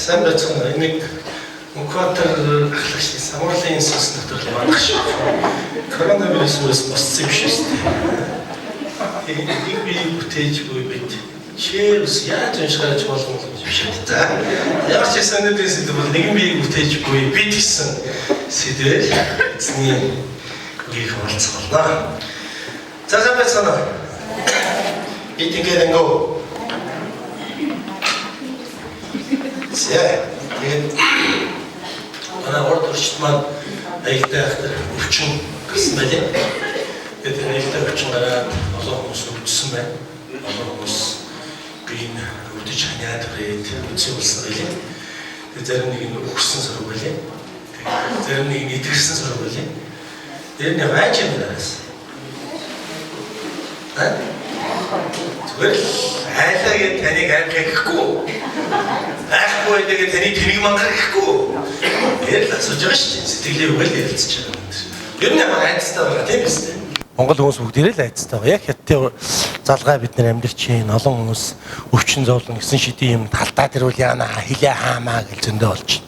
сайн байцгаана. Энийг Мөнхбаатар ахлагчдын самурлын сүнс нөтөл мандах шиг. Коронавирусээс боссон юм шүү дээ. Энийг би бүтээж буй бид чийлс яаж уншгаарч болох юм биш үү? За. Ямар ч санаадын сэдв бол нэгэн биеийг бүтээж буй бид гэсэн сэдвээр эзний үгийг хуваалцгаалаа. За сайн байцгаана. Эдгээр ngo. Тэгээд манай урд өрчт маань аялалтай ахтар өвчин гэсэн байлээ. Тэгээд аялалтай өвчин гараад олон хүмүүс өвдсөн байна. Олон хүмүүс биеийн өвдөж ханиад ирээд үгүй болсон байлээ. Тэгээд зарим нэг нь өгсөн сөрөг байлээ. Зарим нэг нь идэрсэн сөрөг байлээ. Тэр нэг байж юм даас. Зүгээр айлаа гэж таныг амжихгүй. Ахгүй тэгээд таны тэрийг мангахгүй. Ярил асууж байгаа шүү дээ. Сэтгэлээ үгээр ярилцж байгаа юм. Ер нь ямар айцтай байгаа тийм биз дээ. Монгол хүмүүс бүгдээрээ л айцтай байгаа. Яг хятадын залгаа бид нар амьдарч чинь олон хүмүүс өвчин зовлон гэсэн шидийн юм талдаад ирвэл яана хилээ хаамаа гэж зөндөө болж байна.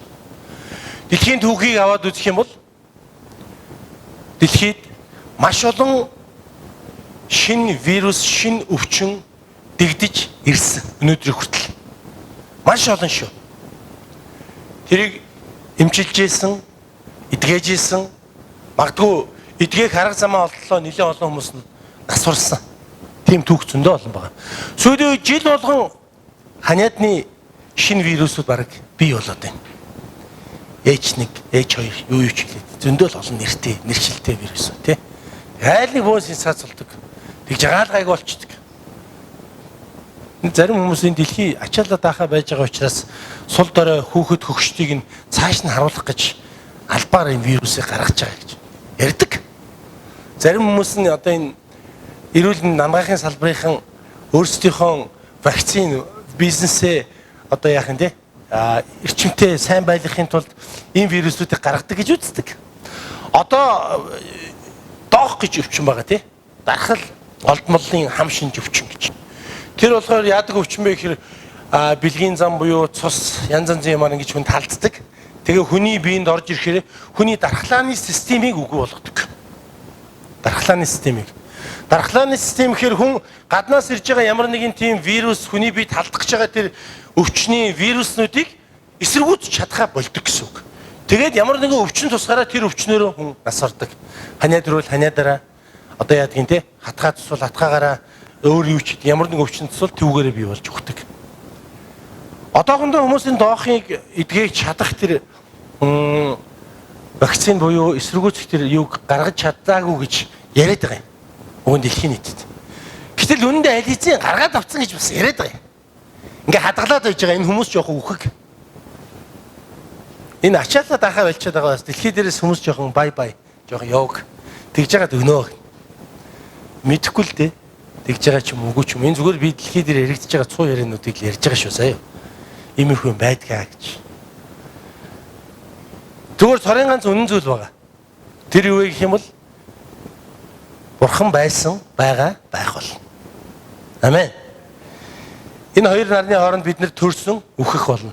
Дэлхийн түүхийг аваад үзэх юм бол дэлхийд маш олон шинэ вирус, шинэ өвчин дэгдэж ирсэн өнөөдрийн хүртэл. Маш олон шүү. Тэрийг эмчилжсэн, эдгээжсэн, магадгүй эдгээх арга замаа олдлоо нэлээд олон хүмүүс нь насварсан. Тийм түүх зөндөө олон байгаа. Сүүлийн жил болгон ханиадны шинэ вирусууд бараг бий болоод байна. H1, H2 юу ч хэлээд зөндөө л олон нэртэй, нэршилтэй вирусууд тий. Айл нэг бөөс цаацалдаг. Тэг жагаал гайг болчдөг. Зарим хүмүүсийн дэлхий ачаалал даахаа байж байгаа учраас сул дорой хүүхэд хөгшдгийг нь цааш нь харуулах гэж албаар энэ вирусыг гаргаж байгаа гэж ярьдаг. Зарим хүмүүс нь одоо энэ эрүүл намгаахын салбарын өөрсдийнхөө вакцины бизнесээ одоо яах юм те эрчимтэй сайн байлгахын тулд энэ вирусуудыг гаргадаг гэж үздэг. Одоо доох гэж өвчин байгаа те. Дархал голдмолын хам шинж өвчин гэж. Тэр болохоор яадаг өвчин бэ гэхээр бэлгийн зам буюу цус янз янзын юмар ингэж хүн талддаг. Тэгээ хүний биед орж ирэхээр хүний дархлааны системийг үгүй болгодог. Дархлааны системийг. Дархлааны систем гэхээр хүн гаднаас ирж байгаа ямар нэгэн тийм вирус хүний биед талдах гэж байгаа тэр өвчний вируснуудыг эсэргүүцэж чадхаа болдог гэсэн үг. Тэгээд ямар нэгэн өвчин тусгаараа тэр өвчнөөрөө хүн нас ордог. Ханиад ирвэл ханиадараа одоо яадаг юм те хатгаа тусвал хатгаагаараа өөр юу ч ямар нэг өвчин тусвал түүгээрээ бий болж өгдөг. Одоохондоо хүмүүсийн доохыг эдгэж чадах тэр вакцин буюу эсэргүүцэх тэр юуг гаргаж чадаагүй гэж яриад байгаа юм. Өвөн дэлхийн нийтэд. Гэтэл үнэндээ аль хэзээ гаргаад авцсан гэж бас яриад байгаа юм. Ингээ хадгалаад байж байгаа энэ хүмүүс жоохон үхэг. Энэ ачаалал даахаа болчиход байгаа бас дэлхий дээрээс хүмүүс жоохон бай жоохон явг тэгж байгаад өгнөө. Мэдхгүй л дээ. Тэгж байгаа ч юм уу ч юм. Энэ зүгээр би дэлхий дээр яригдж байгаа цуу яриануудыг л ярьж байгаа шүү сая. Иймэрхүү юм байдгаа гэж. Зүгээр цорын ганц үнэн зүйл байгаа. Тэр юу вэ гэх юм бол Бурхан байсан, байгаа, байх бол. Амен. Энэ хоёр нарны хооронд бид нэр төрсөн, үхэх болно.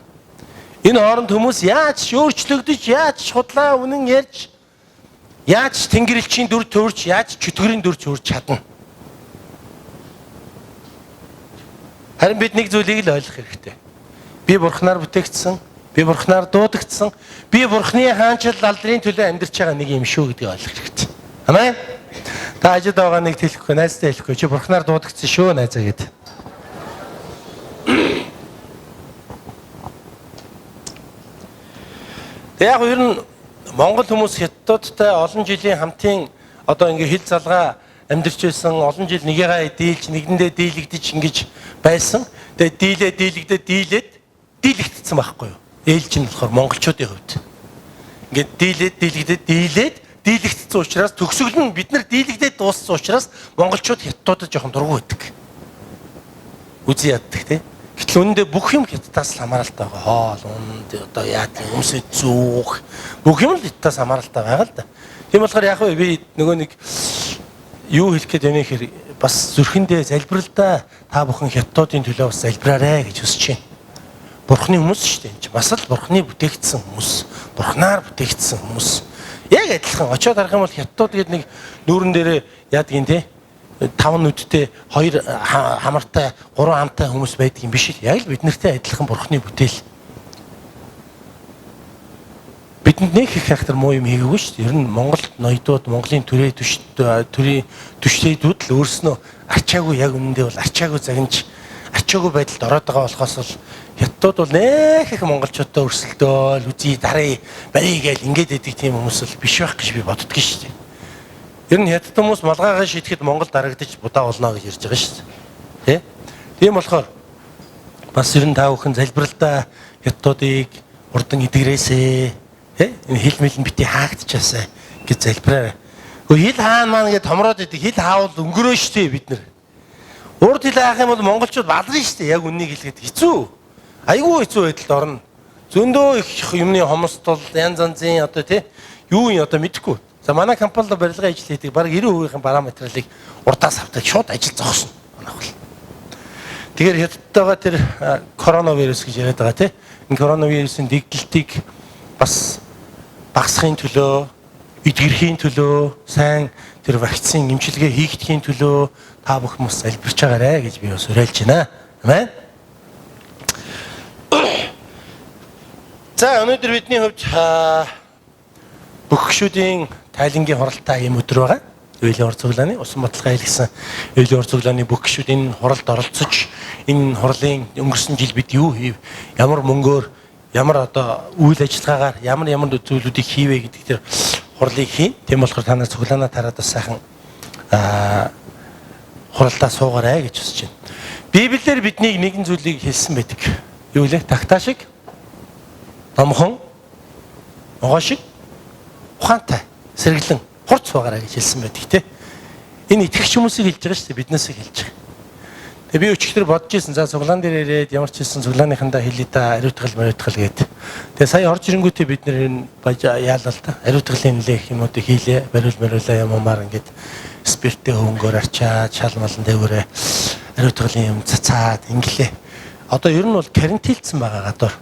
Энэ хооронд хүмүүс яаж өөрчлөгдөж, яаж худлаа үнэн ярьж, яаж тэнгэрлэгчийн дүр төрж, яаж чөтгөрийн дүр төрж чадна. Харин бид нэг зүйлийг л ойлгох хэрэгтэй. Би Бурханаар бүтээгдсэн, би Бурханаар дуудагдсан, би Бурханы хаанчил алдрын төлөө амьдарч байгаа нэг юм шүү гэдгийг ойлгох хэрэгтэй. Амен. Та ажид байгаа нэг хэлэхгүй, найзтай хэлэхгүй. Чи Бурханаар дуудагдсан шүү найзаа гэд. Яг ер нь Монгол хүмүүс хятадтай олон жилийн хамтын одоо ингээ хил залгаа амьдарч байсан олон жил нэгийгээ дийлж нэгэндээ дийлэгдэж ингэж байсан. Тэгээд дийлэгдсэн байхгүй юу? Ээлж нь болохоор монголчуудын хувьд. Ингээд дийлэгдсэн учраас төгсгөл нь бид нар дийлэгдээд дууссан учраас монголчууд хятадуудад жоохон дургу байдаг. Үзий яддаг тий. Гэтэл үүндээ бүх юм хятадаас хамааралтай байгаа. Хоол, унд одоо яадаг өмсөд зүүх бүх юм л хятадаас хамааралтай байгаа л да. Тийм болохоор яг би нөгөө нэг юу хэлэх гээд байна гэхээр бас зүрхэндээ залбирал да та бүхэн хятадуудын төлөө бас залбираарэ гэж хүсэж байна. Бурхны хүмүүс шүү дээ. Энд бас л Бурхны бүтээгдсэн хүмүүс. Бурхнаар бүтээгдсэн хүмүүс. Яг адилхан очиод харах юм бол хятадууд гээд нэг нүүрэн дээрээ яадаг юм те. 5 нүдтэй 2 хамартай 3 хамтай хүмүүс байдаг юм биш л. Яг л бид нартай адилхан Бурхны бүтээл. Бидэнд нэг их хайхтар муу юм хийгээгүй шүү дээ. Ер нь Монголд ноёдууд, Монголын төрийн түштэйдүүд л өөрснөө арчаагүй яг үнэндээ бол арчаагүй загинж арчаагүй байдалд ороод байгаа болохоос л хятадууд бол нэх их монголчуудаа өрсөлдөөл үзий дарыг барий гээл ингээд идэг тийм хүмүүс л биш байх гэж би боддөг шүү дээ. Ер нь хятад хүмүүс малгайгаа шидэхэд Монгол дарагдаж будаа болно гэж ярьж байгаа шүү дээ. Тийм болохоор бас ер нь та бүхэн залбиралдаа хятадуудыг урдан идэгрээсэ. Энэ хил мэл нь бити хаагдчихаасаа гэж залбираа. Хөө хил хаан маань ингээд томроод идэг хил хаавал өнгөрөө штэ бид нар. Урд хил хаах юм бол монголчууд балрын штэ яг үннийг хэлгээд хэцүү. Айгүй хэцүү байдалд орно. Зөндөө их юмны хомсдол янз янзын одоо тий юу юм одоо мэдэхгүй. За манай компанид барилгын ажил хийдэг баг 90% бараа материалыг урдаас авдаг шууд ажил зогсно. Манайх бол. Тэгэхээр хятадтайгаа тэр коронавирус гэж яриад байгаа тий. Энэ коронавирусын дэгдэлтийг бас багасхын төлөө, эдгэрхийн төлөө, сайн тэр вакцины эмчилгээ хийгдэхийн төлөө та бүхэн бас залбирч байгаарэ гэж би бас уриалж байна. Амен. За өнөөдөр бидний хувьд бүх гишүүдийн тайлангийн хуралтай юм өдөр байгаа. Үеийн ур цуглааны усан баталгаа хэлсэн үеийн ур цуглааны бүх гишүүд энэ хуралд оролцож энэ хурлын өнгөрсөн жил бид юу хийв? Ямар мөнгөөр ямар одоо үйл ажиллагаагаар ямар зүйлүүдийг хийвэ гэдэг тэр хурлыг хийн. Тийм болохоор та нар цуглаанаа тараад бас сайхан хуралдаа суугаарай гэж хүсэж байна. Библиэр биднийг нэгэн зүйлийг хэлсэн байдаг. Юу вэ? Тагтаа шиг, номхон, могоо шиг, ухаантай, сэргэлэн хурц суугаарай гэж хэлсэн байдаг те. Энэ итгэгч хүмүүсийг хэлж байгаа шүү дээ, биднээсээ хэлж байгаа. Би өчигдөр бодож ирсэн. За цуглаан дээр ирээд ямар ч хэлсэн цуглааныхандаа хэлээ да ариутгал гээд. Тэгээ сая орж ирэнгүүтээ бид нэр яалаа л да. Ариутгалын нэлээх юмнуудыг хийлээ. Бариулаа юмар ингээд спирттэй хөнгөөр арчаад шал малан дээгүүрээ ариутгалын юм цацаад инглээ. Одоо ер нь бол карантинлцсан байгаа гадуур.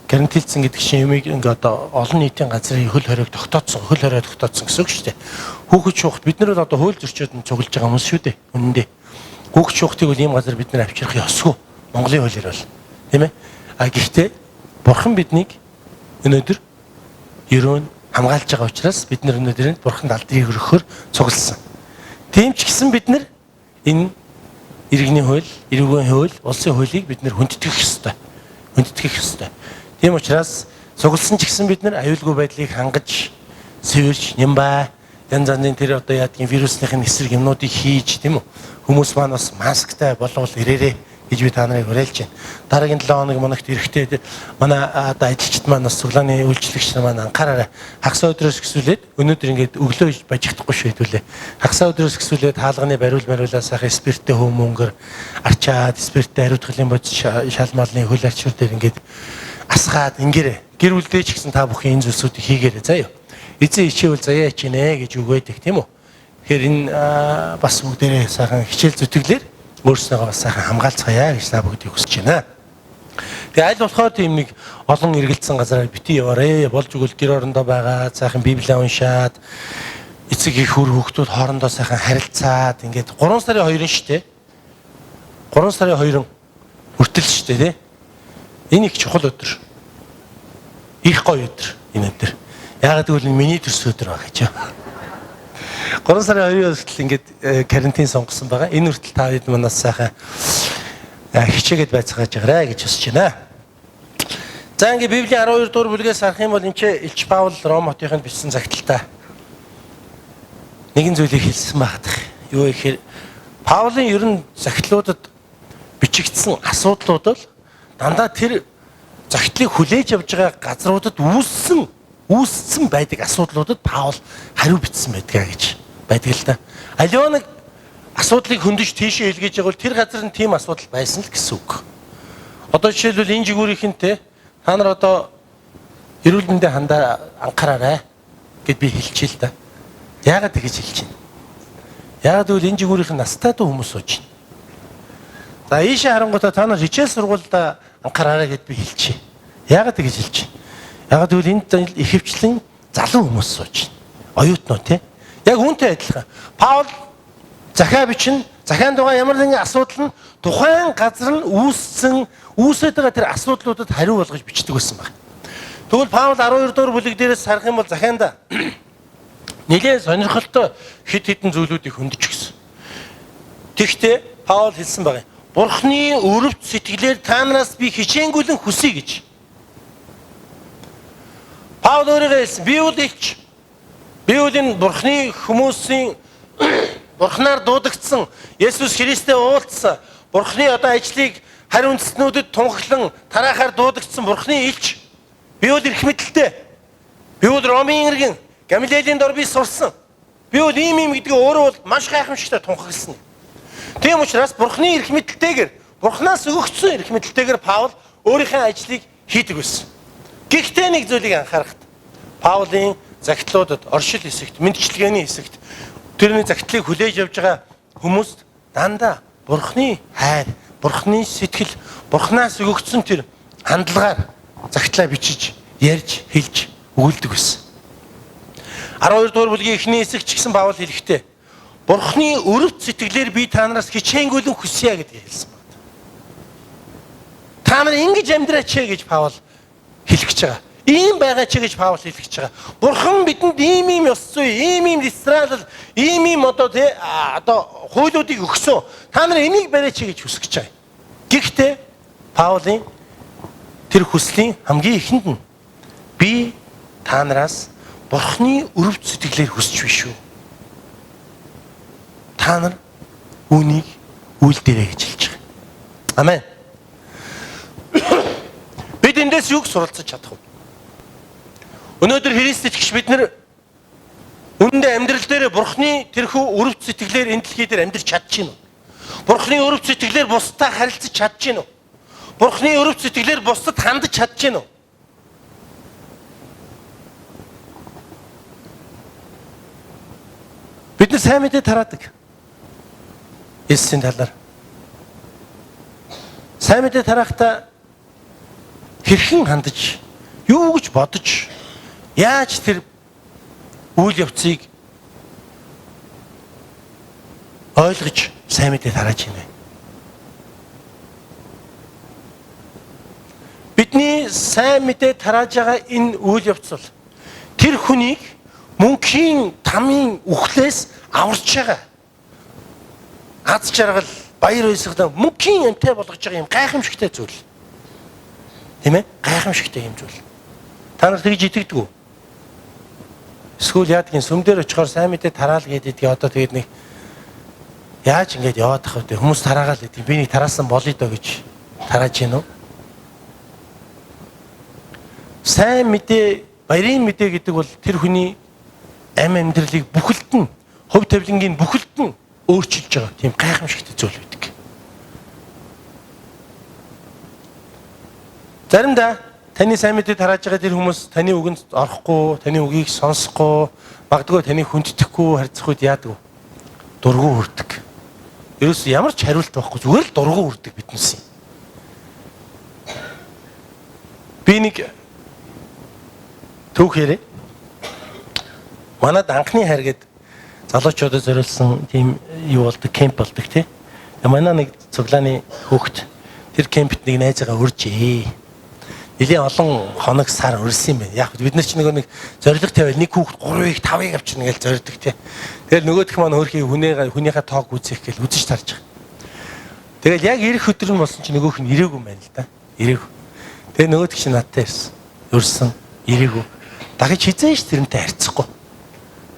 Карантинлцсан гэдэг чинь юмыг ингээд одоо олон нийтийн газрын хөл хориг тогтооцсон гэсэн үг шүү дээ. Хүүхэд шуухт бид нар бол одоо хууль зөрчиөд нь цуглаж байгаа хүмүүс шүү дээ. Үнэндээ. Хүүхд шуухтыг бол ийм газар бид нар авчрах ёсгүй. Монголын хуулиар бол. Тийм ээ? Гэхдээ Бурхан биднийг өнөөдөр ерөөн хамгаалж байгаа учраас бид нар өнөөдөр Бурханд алдрыг өргөхөөр цугласан. Тийм ч гэсэн бид нар энэ иргэний хууль, эрүүгийн хууль, улсын хуулийг бид нар хүндэтгэх ёстой. Тийм учраас цугласан ч гэсэн бид нар аюулгүй байдлыг хангаж, сэвэрж, нямбай янз янзын тэр одоо яадгийн вирусныхын эсрэг юмнуудыг хийж тийм үү? Хүмүүс маань бас масктай болвол ирээрээ гэж би та нарыг уриалж байна. Дараагийн 7 хоног манайхд эрэхтэй манай одоо ажилчид маань бас цуглааны үйлчлэгч нар маань анхаараарай. Хагас өдрөөс гисүүлээд өнөөдөр ингээд өглөө бажигдахгүй шүү хэдүүлээ. Хагас өдрөөс гисүүлээд хаалганы бариулаа сайхан спирттэй хүмүүнгэр арчаад спирттэй хариуцлагын бодис шалмалны хөл арчуур дээр ингээд асгаад ингэрэ. Гэр бүлдээ ч гэсэн та бүхэн энэ зүйлсүүдийг хийгээрэй заяа. Эзэн хичээвэл заяа хичээнэ гэж үгээдэг тийм үү? Тэгэхээр энэ бас бүгдээрээ сайхан хичээл зүтгэлээр өөрснөөгөө бас сайхан хамгаалцгаая гэж та бүгдийг хүсэж байна. Тэгээ аль болохоор тийм нэг олон эргэлцсэн газараар бити яваарэ. Болж өгвөл гэр орондоо байгаа сайхан Библийг уншаад эцэг их хөр хүүхдүүд хоорондоо сайхан харилцаад ингээд 3 сарын 2-ын штэ. 3 сарын 2-ын хүртэл штэ тий. Энэ их чухал өдөр. Их гоё өдөр энэ өдөр. Яагаад гэвэл миний төрс өдөр байгаа гэж. 3 сарын 2-ын хүртэл ингээд карантин сонгосон байгаа. Энэ хүртэл та хэд манаас сайхан хичээгээд байцгааж байгаарэ гэж хүсэж байна. За ингээд Библийн 12 дугаар бүлгээс харах юм бол энэ ч Илч Паул Ром хотынд бичсэн загталтаа нэгэн зүйлийг хэлсэн багт. Юу гэхээр Паулын ерөн загтлуудад бичигдсэн асуудлууд бол дандаа тэр загтлыг хүлээж авч байгаа газруудад үүссэн байдаг асуудлуудад Паул хариу бичсэн байдгаа гэж байдаг л да. Аливаа нэг асуудлыг хөндөж тийшээ илгээж байгаа бол тэр газар нь тийм асуудал байсан л гэсэн үг. Одоо жишээлбэл энэ жигүүрийнхэнтэй та нар одоо эрүүл мэндийн хандаа анхаараарай гэд би хэлчихээ л да. Яагаад тэгэж хэлж байна? Яагаад гэвэл энэ жигүүрийнх нь настай дүү хүмүүс сууж байна. За ийшээ харангуйтаа та нар хичээл сургуультай анхаараарай гэд би хэлчихье. Яагаад тэгж хэлж байна? Яагаад гэвэл энд ихэвчлэн залуу хүмүүс сууж байна. Оюутнууд тий. Яг үүнтэй адилхан. Паул захиа бичнэ. Захиан дугаа ямар нэгэн асуудал нь тухайн газар нь үүсээд байгаа тэр асуудлуудад хариу болгож бичдэг байсан баг. Тэгвэл Паул 12 дугаар бүлэг дээрээс харах юм бол захианда нэлээд сонирхолтой хэд хэдэн зүйлүүдийг хөндөж гисэн. Тэгэхдээ Паул хэлсэн байгаа юм. Бурхны өрөвт сэтгэлээр та нараас би хичээнгүйлэн хүсье гэж. Паул өөрөөр хэлсэн. Би бол илч. Би бол энэ Бурхны хүмүүсийн Бурхнаар дуудагдсан Есүс Христтэй уулзсан Бурхны одоо ажлыг харь үндэстнүүдэд тунхаглан тараахаар дуудагдсан Бурхны илч. Би бол эрх мэдэлтэй. Би бол Ромын иргэн Гамлиелийн дор би сурсан. Би бол ийм гэдгийг өөрөө бол маш гайхамшигтай тунхагласан. Тийм учраас Бурхны эрх мэдэлтэйгээр Бурхнаас өгөгдсөн эрх мэдэлтэйгээр Паул өөрийнхөө ажлыг хийдэг байсан. Гэхдээ нэг зүйлийг анхаарахад Паулын загтлуудад оршил хэсэгт, мэндчилгээний хэсэгт тэрний загтлыг хүлээж явж байгаа хүмүүст дандаа Бурхны хайр, Бурхны сэтгэл, Бурхнаас өгөгдсөн тэр хандлагаар загтлаа бичиж, ярьж, хэлж өгүүлдэг байсан. 12 дугаар бүлгийн эхний хэсэг ч гэсэн Паул хэлэхдээ Бурхны өрөвт сэтгэлээр би та нараас хичээнгүйлэн хүсье гэдгийг хэлсэн байна. Та нар ингэж амьдраач гэж Паул хэлэх гэж байгаа. Ийм байгаач гэж Паул хэлэх гэж байгаа. Бурхан бидэнд ийм ёс зүй, ийм Израиль, ийм одоо хуулиудыг өгсөн. Та нар энийг барьаач гэж хүсэж байгаа. Гэхдээ Паулын тэр хүслийн хамгийн ихэнд нь би та нараас Бурхны өрөвт сэтгэлээр хүсч биш шүү. Та нар үүнийг үйлдээрэй гэж хэлж байгаа. Амен. Бид эндээс юг суралцаж чадах вэ? Өнөөдөр Христ итгэж бид нар үнэндээ амьдрал дээр Бурхны тэрхүү өрөвт сэтгэлээр энэ дэлхий дээр амьдрч чадчихна уу? Бурхны өрөвт сэтгэлээр бусдаа харилцаж чадчихна уу? Бурхны өрөвт сэтгэлээр бусдад хандаж чадчихна уу? Бид нар сайн мэдээ тараадаг. Есүсийн талаар. Сайн мэдээ тарахдаа хэрхэн хандаж, юу гэж бодож, яаж тэр үйл явцыг ойлгож сайн мэдээ тарааж байна вэ? Бидний сайн мэдээ тарааж байгаа энэ үйл явц бол тэр хүнийг мөнхийн тамийн үхлээс аварч байгаа. Аз жаргал, баяр баясгалан мөнхийн амтай болгож байгаа юм гайхамшигтай зүйл. Тийм ээ? Гайхамшигтай юм зүйл. Та нар тэгж итгэдэг үү? Эсвэл яадгийн сүмдэр очихоор сайн мэдээ тараал гэдэг одоо тэгээд нэг яаж ингэж яваад тах вэ? Хүмүүс тараагаал гэдэг. Би нэг тараасан болъё доо гэж тарааж гин үү? Сайн мэдээ, баярын мэдээ гэдэг бол тэр хүний амьдралыг бүхэлд нь, хувь тавилангийн бүхэлд нь өөрчилж байгаа. Тийм гайхамшигтай зүйл байдаг. Заримдаа таны сайн мэдээ тарааж байгаа тэр хүмүүс таны үгэнд орохгүй, таны үгийг сонсохгүй, магадгүй таныг хүндэтгэхгүй харьцах үед яадаг вэ? Дургу хүрдэг. Ерөөс ямар ч хариулт байхгүй, зүгээр л дургу хүрдэг биднээс юм. Би нэг түүхээр манад анхны хайр гээд залуучуудад зориулсан тийм юу болдог, кемп болдог тий. Манай нэг цуглааны хүүхэд тэр кемпт нэг найзаагаа урьжээ. Нилээн олон хоног сар урьсан юм байна. Яг бид нар ч нэг зориг тавиал нэг хүүхэд 3-ыг 5-ыг авчирна гэж зоригдөг тий. Тэгэл нөгөөх маань хөрхий хүнийхээ тоог үзэх гээл үзэж тарж байгаа. Тэгэл яг ирэх өдөр нь болсон чи нөгөөх нь ирээгүй юм байна л да. Ирээгүй. Тэгээ нөгөөх чинь надтай ирсэн. Урьсан, ирээгүй. Дахиж хизээш тэрнтэй харьцахгүй.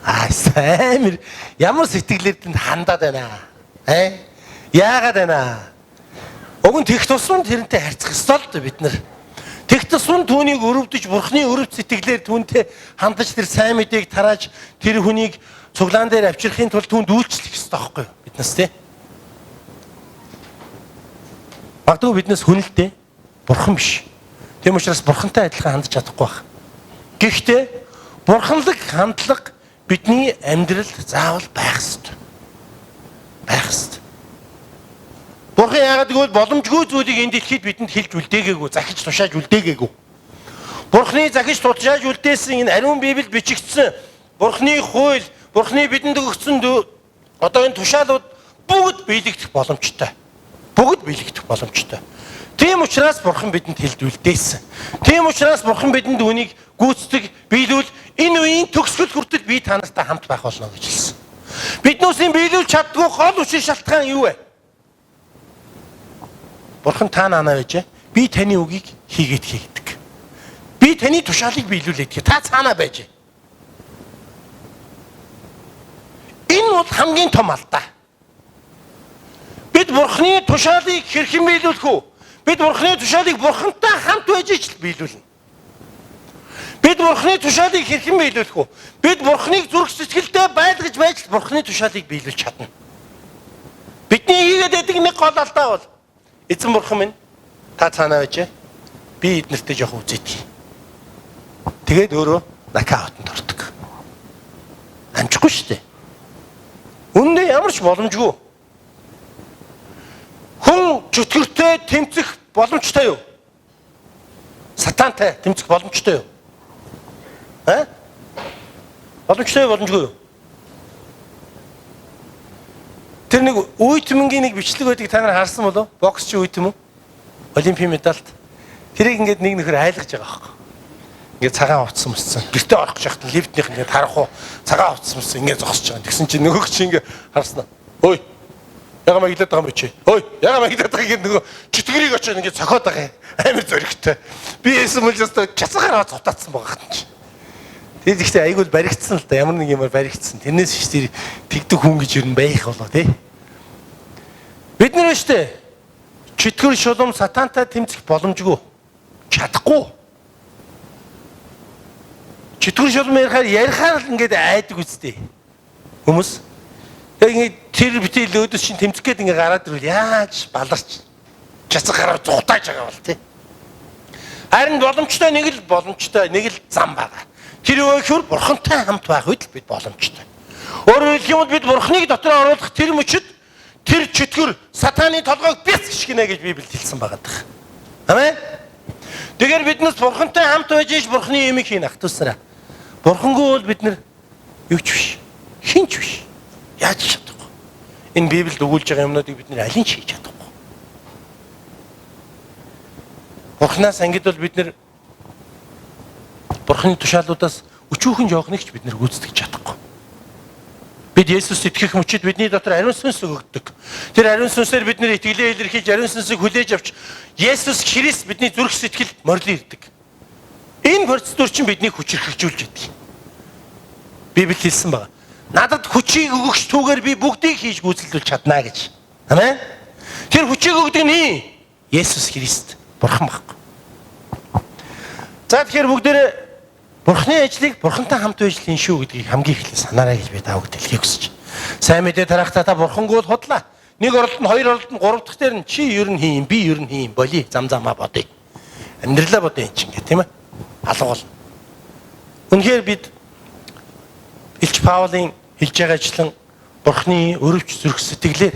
Амар ямар сэтгэлээр тэнд хандаад байна. Яагаад байна? Уг нь тех тусман тэрнтэй харьцах ёстой л бид нар. Тех тусман түүнийг өрөвдөж, Бурхны өрөвт сэтгэлээр түүнтэй хандаж тэр сайн мэдээг тарааж тэр хүнийг цуглаан дээр авчрахын тулд түүнд үйлчлэх ёстой байхгүй юу? Биднээс тий. Магадгүй биднээс хүнэлтэй Бурхан биш. Тийм учраас Бурхантай адилхан хандж чадахгүй байх. Гэхдээ бурханлаг хандлага бидний амьдралд заавал байх ёстой. Байх ёстой. Бурхан яагаад гэвэл боломжгүй зүйлийг энэ дэлхийд бидэнд хэлж үлдээгээгүй, захиж тушааж үлдээгээгүй. Бурханы захиж тушааж үлдээсэн энэ ариун Библиэд бичигдсэн Бурханы хууль, Бурханы бидэнд өгсөн одоо энэ тушаалууд бүгд биелэгдэх боломжтой. Бүгд биелэгдэх боломжтой. Тийм учраас Бурхан бидэнд хэлж үлдээсэн. Тийм учраас Бурхан бидэнд үнийг гүйцэтгэх, биелүүл энэ үеийн төгсгөл хүртэл би та нартай хамт байх болно гэж хэлсэн. Биднээс энэ биелүүлж чаддгүй гол учир шалтгаан юу вэ? Бурхан та наанаа байж би таны үгийг хийгээд хийдэг. Би таны тушаалыг биелүүлээд та цаанаа байж. Энэ бол хамгийн том алдаа. Бид Бурханы тушаалыг хэрхэн биелүүлэх вэ? Бид Бурханы тушаалыг Бурхантай хамт байж ич биелүүлнэ. Бид Бурханы тушаалыг хэрхэн биелүүлэх вэ? Бид Бурханыг зүрх сэтгэлдээ байлгаж байж Бурханы тушаалыг биелүүлж чадна. Бидний хийгээд байдаг нэг гол алдаа бол эзэн Бурхан минь та цаанаа байж би эднэртэй жоох үзээдгий. Тэгээд өөрөө нокаутанд ордог. Амжихгүй шүү дээ. Үнэндээ ямар ч боломжгүй. Хүн чөтгөртэй тэмцэх боломжтой юу? Сатантай тэмцэх боломжтой юу? Боломжтой юу, боломжгүй юу? Тэр нэг үейтмэнгийн нэг бичлэг байдаг та нар харсан болов? Боксч үейтмэн. Олимпийн медальт. Тэрийг ингээд нэг нөхөр айлгаж байгаа байхгүй. Ингээд цагаан утсан мөссөн. Гэртээ орох гэж яхад лифтнийх ингээд харах уу? Цагаан утсан мөссөн ингээд зогсож байгаа. Тэгсэн чинь нөгөөг чи ингээд харснаа. Ой. Яга маглаад байгаа юм чи. Ой, яга маглаад байгаа гэдэг нөгөө чөтгөрийг очоод ингээд цохоод байгаа юм. Амар зөрөгтэй. Би эсэм мөлөөсөө чацаараа цутаацсан байгаа юм чи. Тэгээд ихтэй айгуул баригдсан л да. Ямар нэг юмар баригдсан. Тэрнээс ч тэр тэгдэг хүн гэж юу н байх болоо тий. Бид нэр штэ чөтгөр шулуум сатантай тэмцэх боломжгүй. Чадахгүй. Чөтгөр шулуум ярихаар л ингээд айдаг үстэй. Хүмүүс яг ингэ тэр битэл өөдөөс чинь тэмцэх гээд ингэ гараад ирвэл яаж баларч чацгараа зугатааж байгаа бол тий. Харин боломжтой нэг л зам байгаа. Тэр юу гэхээр Бурхантай хамт байх үед л бид боломжтой. Өөрөөр хэлэх юм бол бид Бурханыг дотор оруулах тэр мөчөд тэр чөтгөр сатаны толгойг бяц гიშгэнэ гэж Библиэд хэлсэн байгаа даа. Амен. Тэгэхээр биднээс Бурхантай хамт байж иш Бурханы юмыг хийн ах тусраа. Бурхангүй бол бид нар юу ч биш. Хинч биш. Яаж чадахгүй. Энэ Библиэд өгүүлж байгаа юмнуудыг бид нар алин ч хийж чадахгүй. Бурханаас ангид бол бид нар Бурханы тушаалуудаас өчүүхэн жоохныг ч бид нар гүйцэтгэж чадахгүй. Бид Есүст итгэх мөчид бидний дотор ариун сүнс өгөгддөг. Тэр ариун сүнсээр бид нар итгэлээ илэрхийлж ариун сүнсийг хүлээж авч Есүс Христ бидний зүрх сэтгэл морилон ирдэг. Энэ процедур чинь биднийг хүчрхэгжүүлж идэг. Библи хэлсэн байна. Надад хүчийг өгөгч түүгээр би бүгдийг хийж гүйцэлдүүлж чаднаа гэж. Амен. Тэр хүчийг өгдөг нь Есүс Христ Бурхан баггүй. За тэгэхээр бүгдээрээ Бурханы ажлыг Бурхантай хамт байж л энэ шүү гэдгийг хамгийн эхлээд санаарай гэж би та бүхэнд хэлхийг хүсэж байна. Сайн мэдээ тарахдаа та Бурхангүй л худлаа. Нэг оролт нь, хоёр оролт нь, гурав дахь дээр нь чи ер нь хийн, би ер нь хийн, болий, замаа бодъё. Амьдралаа бодъё энэ чинь гэх тийм ээ. Алга бол. Үнэхээр бид Илч Паулын хэлж байгаачлан Бурханы өрөвч зүрх сэтгэлээр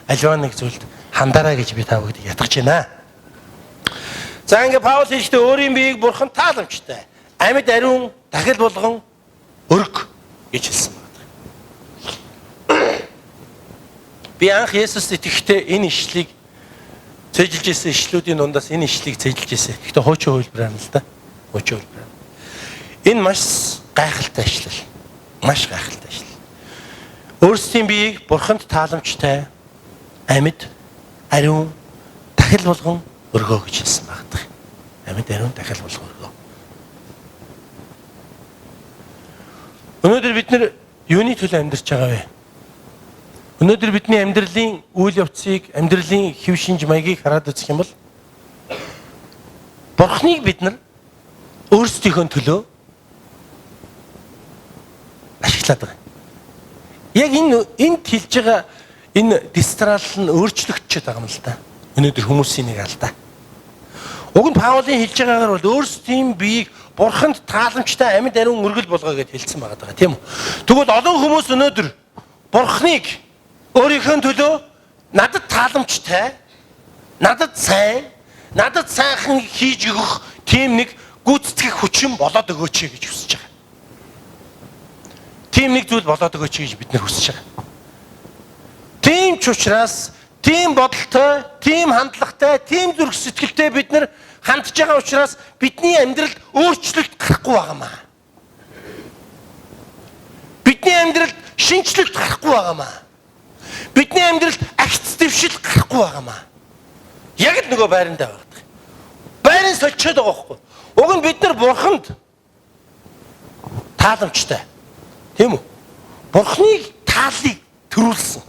аливаа нэг зүйлд хандаарай гэж би та бүхэнд ятгах байна. За ингээ Паул хэлэхдээ өөрийн биеийг Бурхан тааламжтай, амьд ариун, дахил болгон өрг гэж хэлсэн байна. Би анх Есүст итгэхдээ энэ ишлийг цэжилж ирсэн ишлүүдийн дундаас энэ ишлийг цэжилж ирсэн. Гэхдээ хуучин хувилбараар нь л да. Хуучин хувилбараар. Энэ маш гайхалтай ишлэл. Маш гайхалтай ишлэл. Өөрсдийн биеийг Бурханд тааламжтай, амьд, ариун, дахил болгон өргөө гэж хэлсэн багтах. Амьд ариун дахил болгон өргөө. Өнөөдөр бид нар юуны төлөө амьдарч байгаа вэ? Өнөөдөр бидний амьдралын үйл явцыг, амьдралын хэв шинж маягийг хараад үзэх юм бол Бурхныг бид нар өөрсдийнхөө төлөө ашиглаад байгаа. Яг энд хэлж байгаа энэ дистрал нь өөрчлөгдөж байгаа юм л да. Өнөөдөр хүмүүсийн нэг алдаа. Уг нь Паулын хэлж байгаагаар бол өөрсдийн биеийг Бурханд тааламжтай амьд ариун өргөл болгоо гэж хэлсэн байгаа тийм үү? Тэгвэл олон хүмүүс өнөөдөр Бурхныг өөрийнхөө төлөө надад тааламжтай, надад сайхан хийж өгөх тийм нэг гүйцэтгэх хүчин болоод өгөөч гэж хүсэж байгаа. Тийм нэг зүйл болоод өгөөч гэж бид нар хүсэж байгаа. Тийм ч учраас тийм бодолтой, тийм хандлагатай, тийм зүрх сэтгэлтэй бид нар хандж байгаа учраас бидний амьдралд өөрчлөлт гарахгүй байгаамаа. Бидний амьдралд шинжлэлт гарахгүй байгаамаа. Бидний амьдралд агц дэвшил гарахгүй байгаамаа. Яг л нөгөө байрандаа байдаг. Байрын соличод байгаа байхгүй. Уг нь бид нар бурханд тааламжтай. Тийм үү? Бурхныг тааллыг төрүүлсэн.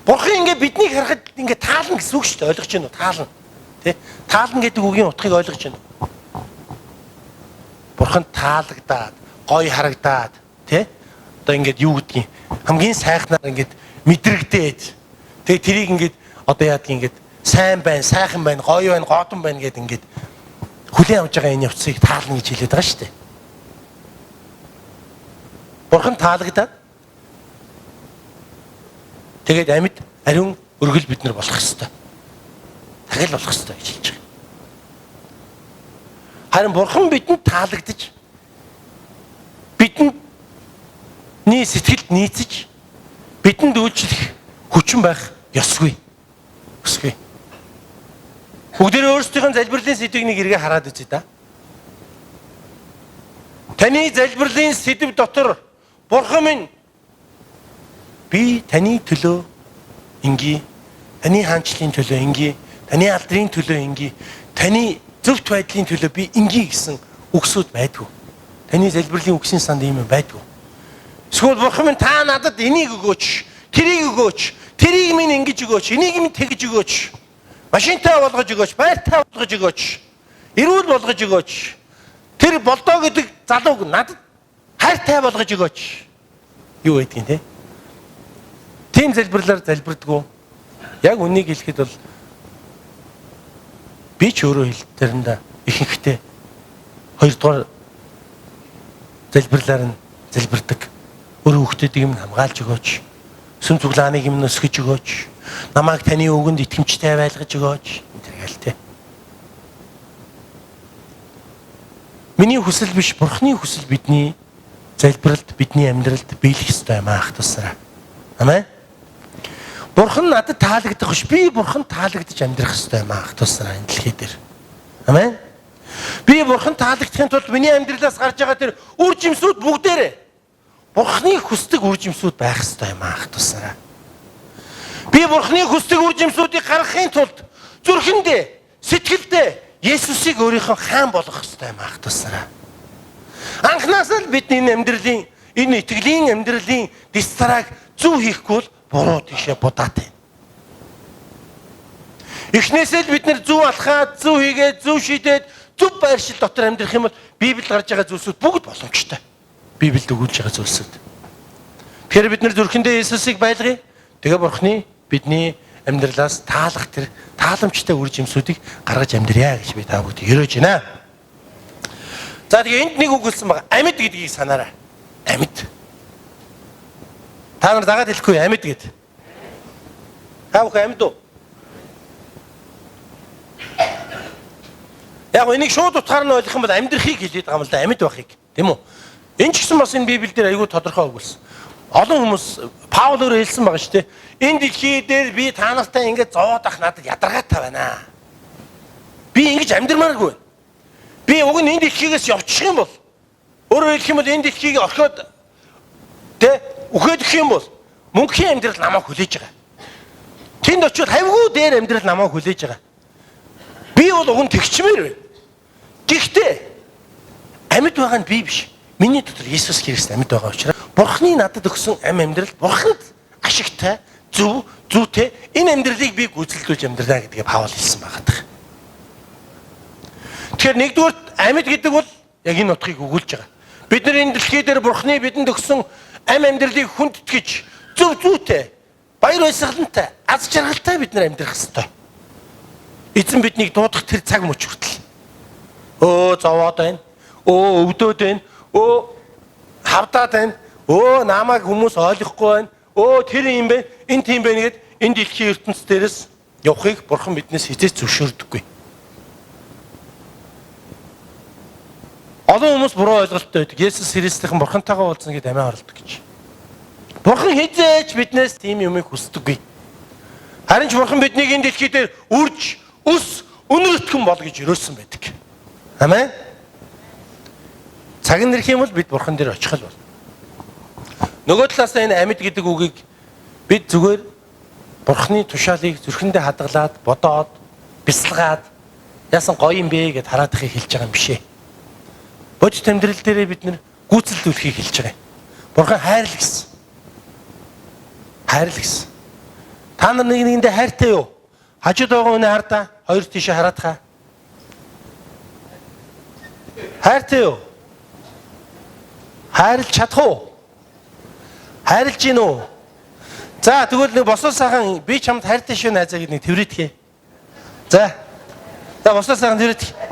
Бурхан ингээ биднийг харахад ингээ таална гэсэн үг шүү дээ. Ойлгож байна уу? Таална. Тэ? Таална гэдэг үгийн утгыг ойлгож байна уу? Бурхан таалагдаад, гоё харагдаад, тэ? Одоо ингээд юу гэдгийг хамгийн сайхнаар ингээд мэдрэгдээд тэгээ тэрийг ингээд одоо яадаг ингээд сайн байна, сайхан байна, гоё байна, годон байна гэдэг ингээд хүлээн авч байгаа энэ явцыг таална гэж хэлээд байгаа шүү дээ. Бурхан таалагдаад тэгээд амьд ариун өргөл бид нар болох ёстой. Дахил болох ёстой гэж хэлж байгаа. Харин бурхан бидэнд таалагдаж бидний сэтгэлд нийцэж бидэнд үйлчлэх хүчин байх ёсгүй. Өсгүй. Бүгдээ өөрсдийнхөө залбирлын сэдвийг нэг эргээ хараад үзье да. Таны залбирлын сэдв дотор бурхан минь би таны төлөө инги, таны хаанчлалын төлөө инги, таны алдрын төлөө инги, таны зөвхт байдлын төлөө би инги гэсэн үгсүүд байдгүй. Таны залбирлын үгсийн санд ийм байдгүй. Эсвэл бурхан минь та надад энийг өгөөч, тэрийг өгөөч, тэрийг минь ингэж өгөөч, энийг минь тэгж өгөөч. Машинтай болгож өгөөч, байртай болгож өгөөч. Эрүүл болгож өгөөч. Тэр болдоо гэдэг залууг надад хайртай болгож өгөөч. Юу байдгийг те? Тийм залбирлаар залбирдгүү. Яг үнийг хэлэхэд бол би ч өөрөө хэлтэрэндээ ихэнхдээ хоёрдугаар залбирлаар нь залбирдаг. Өөрөө хүүхдүүдийг минь хамгаалж өгөөч. Сүм цуглааныг минь өсгөж өгөөч. Намайг таны үгэнд итгэмжтэй байлгаж өгөөч. Тэргээл те. Миний хүсэл биш, Бурхны хүсэл бидний залбиралд, бидний амьдралд биелэх ёстой юм аах тусраа. Амен. Бурхан надад таалагдах биш. Би бурхан таалагдж амьдрах ёстой юм аах тусраа энэ дэлхий дээр. Амен. Би бурхан таалагдахын тулд миний амьдралаас гарч байгаа тэр үр жимсүүд бүгдээрээ Бурхны хүсдэг үр жимсүүд байх ёстой юм аах тусраа. Би Бурхны хүсдэг үр жимсүүдийг гаргахын тулд зүрхэндээ, сэтгэлдээ Есүсийг өөрийнхөө хаан болгох ёстой юм аах тусраа. Анхнаасаа л бидний амьдралын энэ итгэлийн амьдралын дистараг зөв хийхгүй бол буруу тийшээ будаатай. Эхнээсээ л бид нэр зөв алхаад, зөв хийгээд, зөв шийдээд, зөв байршил дотор амьдрах юм бол Библиэд гарч байгаа зүйлсүүд бүгд боломжтой. Библиэд өгүүлж байгаа зүйлсүүд. Тэгэхээр бид нэр зүрхэндээ Есүсийг байлгая. Тэгээ Бурхны бидний амьдралаас таалах тэр тааламжтай үр жимсүүдийг гаргаж амьдрья гэж би та бүгд ерөөж байна. За тэгээ энд нэг үг хэлсэн байгаа. Амьд гэдгийг санаарай. Амьд. Та нар дагаад хэлэхгүй амьд гэд. Та бүхэн амьд уу? Яг энийг шууд утгаар нь ойлгох юм бол амьдрахыг хэлээд байгаа юм л да, амьд байхыг. Тийм үү? Энэ ч гэсэн бас энэ Библиэл дээр аягүй тодорхой өгүүлсэн. Олон хүмүүс Паул өөрөө хэлсэн байгаа шүү дээ. Энэ дэлхий дээр би та нартай ингэж зовоод ах надад ядаргаатай байна. Би ингэж амьдрмааргүй. Би уг нь энэ дэлхийгээс явчих юм бол өөрөөр хэлэх юм бол энэ дэлхийг орхиод үхээд өгөх юм бол мөнхийн амьдрал намайг хүлээж байгаа. Тэнд очиод хавьгүй дээр амьдрал намайг хүлээж байгаа. Би бол уг нь тэгчмээр байна. Гэхдээ амьд байгаа нь би биш. Миний дотор Есүс Христ амьд байгаа учраас Бурхны надад өгсөн амьдрал Бурханд ашигтай, зүйтэй энэ амьдралыг би гүйцэлдүүлж амьдраа гэдгийг Паул хэлсэн байгаа. Тэгэхээр нэгдүгээр амьд гэдэг бол яг энэ утгыг өгүүлж байгаа. Бид нар энэ дэлхий дээр Бурхны бидэнд өгсөн амьдралыг хүндэтгэж, зүйтэй, баяр баясгалантай, аз жаргалтай бид нар амьдрах ёстой. Эзэн биднийг дуудах тэр цаг мөч хүртэл. Зовоод байна. Өвдөөд байна. Хавдаад байна. Намайг хүмүүс ойлгохгүй байна. Тэр юм бэ? Энэ тийм бэ гэд энэ дэлхийн ертөнц дээрээс явахыг Бурхан биднээс хизээч зөвшөөрдөггүй. Олон хүмүүс буруу ойлголттой байдаг. Есүс Христийнхэн Бурхантайгаа уулзна гэдээ амиа оруулдаг гэж. Бурхан хизээч биднээс тийм юмыг хүсдэггүй. Харин ч Бурхан биднийг энэ дэлхий дээр үрж, өс, өнөртгөн бол гэж өрөөсөн байдаг. Амен. Цаг нэрх юм бол бид Бурхан дээр очих л бол. Нөгөө талаас энэ амьд гэдэг үгийг бид зүгээр Бурханы тушаалыг зүрхэндээ хадгалаад, бодоод, бясалгаад яасан гоё юм бэ гэд хараад ихийг хэлж байгаа юм биш ээ. Бодит амьдрал дээрээ бид нэр гүйцэлдүүлэхийг хэлж байгаа юм. Бурхан хайр л гэсэн. Хайр л гэсэн. Та нар нэг нэгэндээ хайртай юу? Хажууд байгаа үнэ хардаа, хоёр тийшээ хараад хаа. Хайртай юу? Хайрлж чадах уу? Хайрлж гин үү? За тэгвэл нэг босоо сайхан би чамд хайртай шүү найзаа гэдэг нэг тврээтгэе. За. За босоо сайхан тврээтгэе.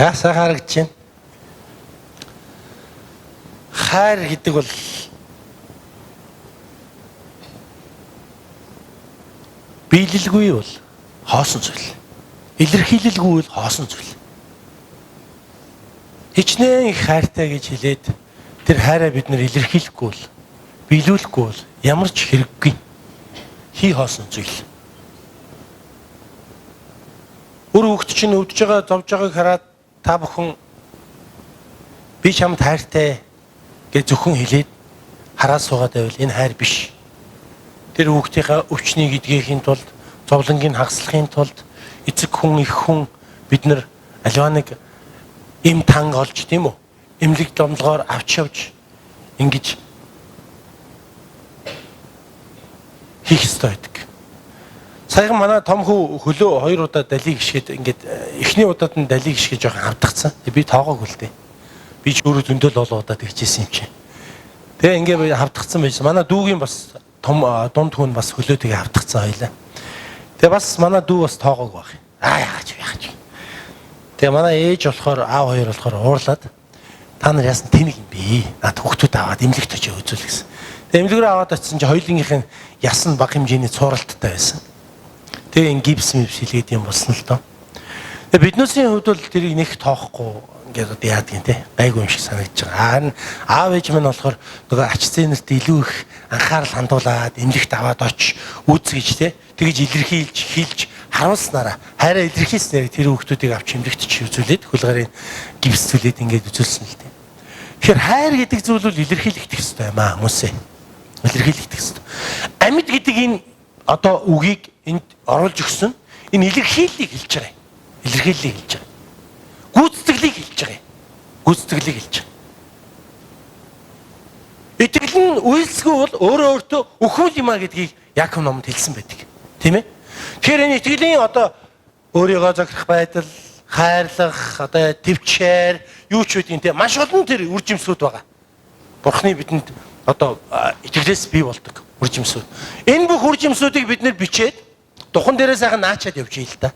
За сайхан харагдаж байна. Хайр гэдэг бол биелэлгүй бол хоосон зүйл. Илэрхийлэлгүй бол хоосон зүйл. Хичнээн их хайртай гэж хэлээд тэр хайраа бид нэр илэрхийлэхгүй бол, биелүүлэхгүй бол ямар ч хэрэггүй. Хий хоосон зүйл. Өөр хүүхд чинь өвдөж байгаа, зовж байгааг хараад та бүхэн би чамд хайртай гэж зөвхөн хэлээд хараад суугаад байвал энэ хайр биш. Тэр хүүхдийнхээ өвчнийг эдгэхийн тулд, зовлонгийг хагаслахын тулд эцэг хүн, их хүн бид нар аливаа нэг им танг олж тийм үү? Имлэг домлогоор авч явж ингэж хийх ёстой байдаг. Саяхан манай том хүү хөлөө 2 удаа далийг гიშгээд ингээд эхний удаад нь далийг гიშгэж жоохон хавдагцсан. Би тоогоогүй л дээ. Би ч өөрөө зөндөл олоодаад ирчихсэн юм чи. Тэгээ ингээд хавдагцсан байсан. Манай дүүгийн бас том дунд хүн бас хөлөөтэйгээ хавдагцсан хоёлаа. Тэгээ бас манай дүү бас тоогоогүй байх. Яач. Тэгээ манай ээж болохоор аав хоёр болохоор уурлаад та нар яасан тэнэг юм бэ? Наад хүүхдүүд аваад эмнэлэгт очиж үзүүл гэсэн. Тэгээ эмнэлгээр аваад очисон чи хоёулынх нь ясан бага хэмжээний цууралттай байсан. Тэгээ ин гипс хилгээд юм болсон л доо. Тэгээ биднээсийн хувьд бол тэрийг нэг тоохгүй ингээд яадаг юм те. Гайгүй юм шиг санагдаж байгаа. Харин аав ээж минь болохоор нөгөө ач зээнэрт илүү их анхаарал хандуулад эмнэлэгт аваад очиж үзгэж те. Тэгэж илэрхийлж хилж харуулснараа хайраа илэрхийлснээр тэр хүүхдүүдийг авч эмнэлэгт ч үзүүлээд хөлгарын гипсүүлээд ингээд үзүүлсэн л те. Тэгэхээр хайр гэдэг зүйл бол илэрхийлэгдэх ёстой юм аа хүмүүсээ. Илэрхийлэгдэх ёстой. Амьд гэдэг энэ одоо үгийг энд оруулж өгсөн энэ илэрхийллийг хэлж байгаа юм. Илэрхийллийг хэлж байгаа. Гүйцэтгэлийг хэлж байгаа юм. Гүйцэтгэлийг хэлж байгаа. Итгэл нь үйлсгүй бол өөрөө өөртөө өхөөл юм а гэдгийг Яаков номонд хэлсэн байдаг. Тийм ээ? Тэгэхээр энэ итгэлийн одоо өөрийгөө захирах байдал, хайрлах, одоо төвчээр юу ч үгүй тийм маш олон тэр үржимсүүд байгаа. Бурхны бидэнд одоо итгэлээс бий болдог үржимсүүд. Энэ бүх үржимсүүдийг бид нэр бичээд духан дээрээ сайхан наачаад явчих юм л да.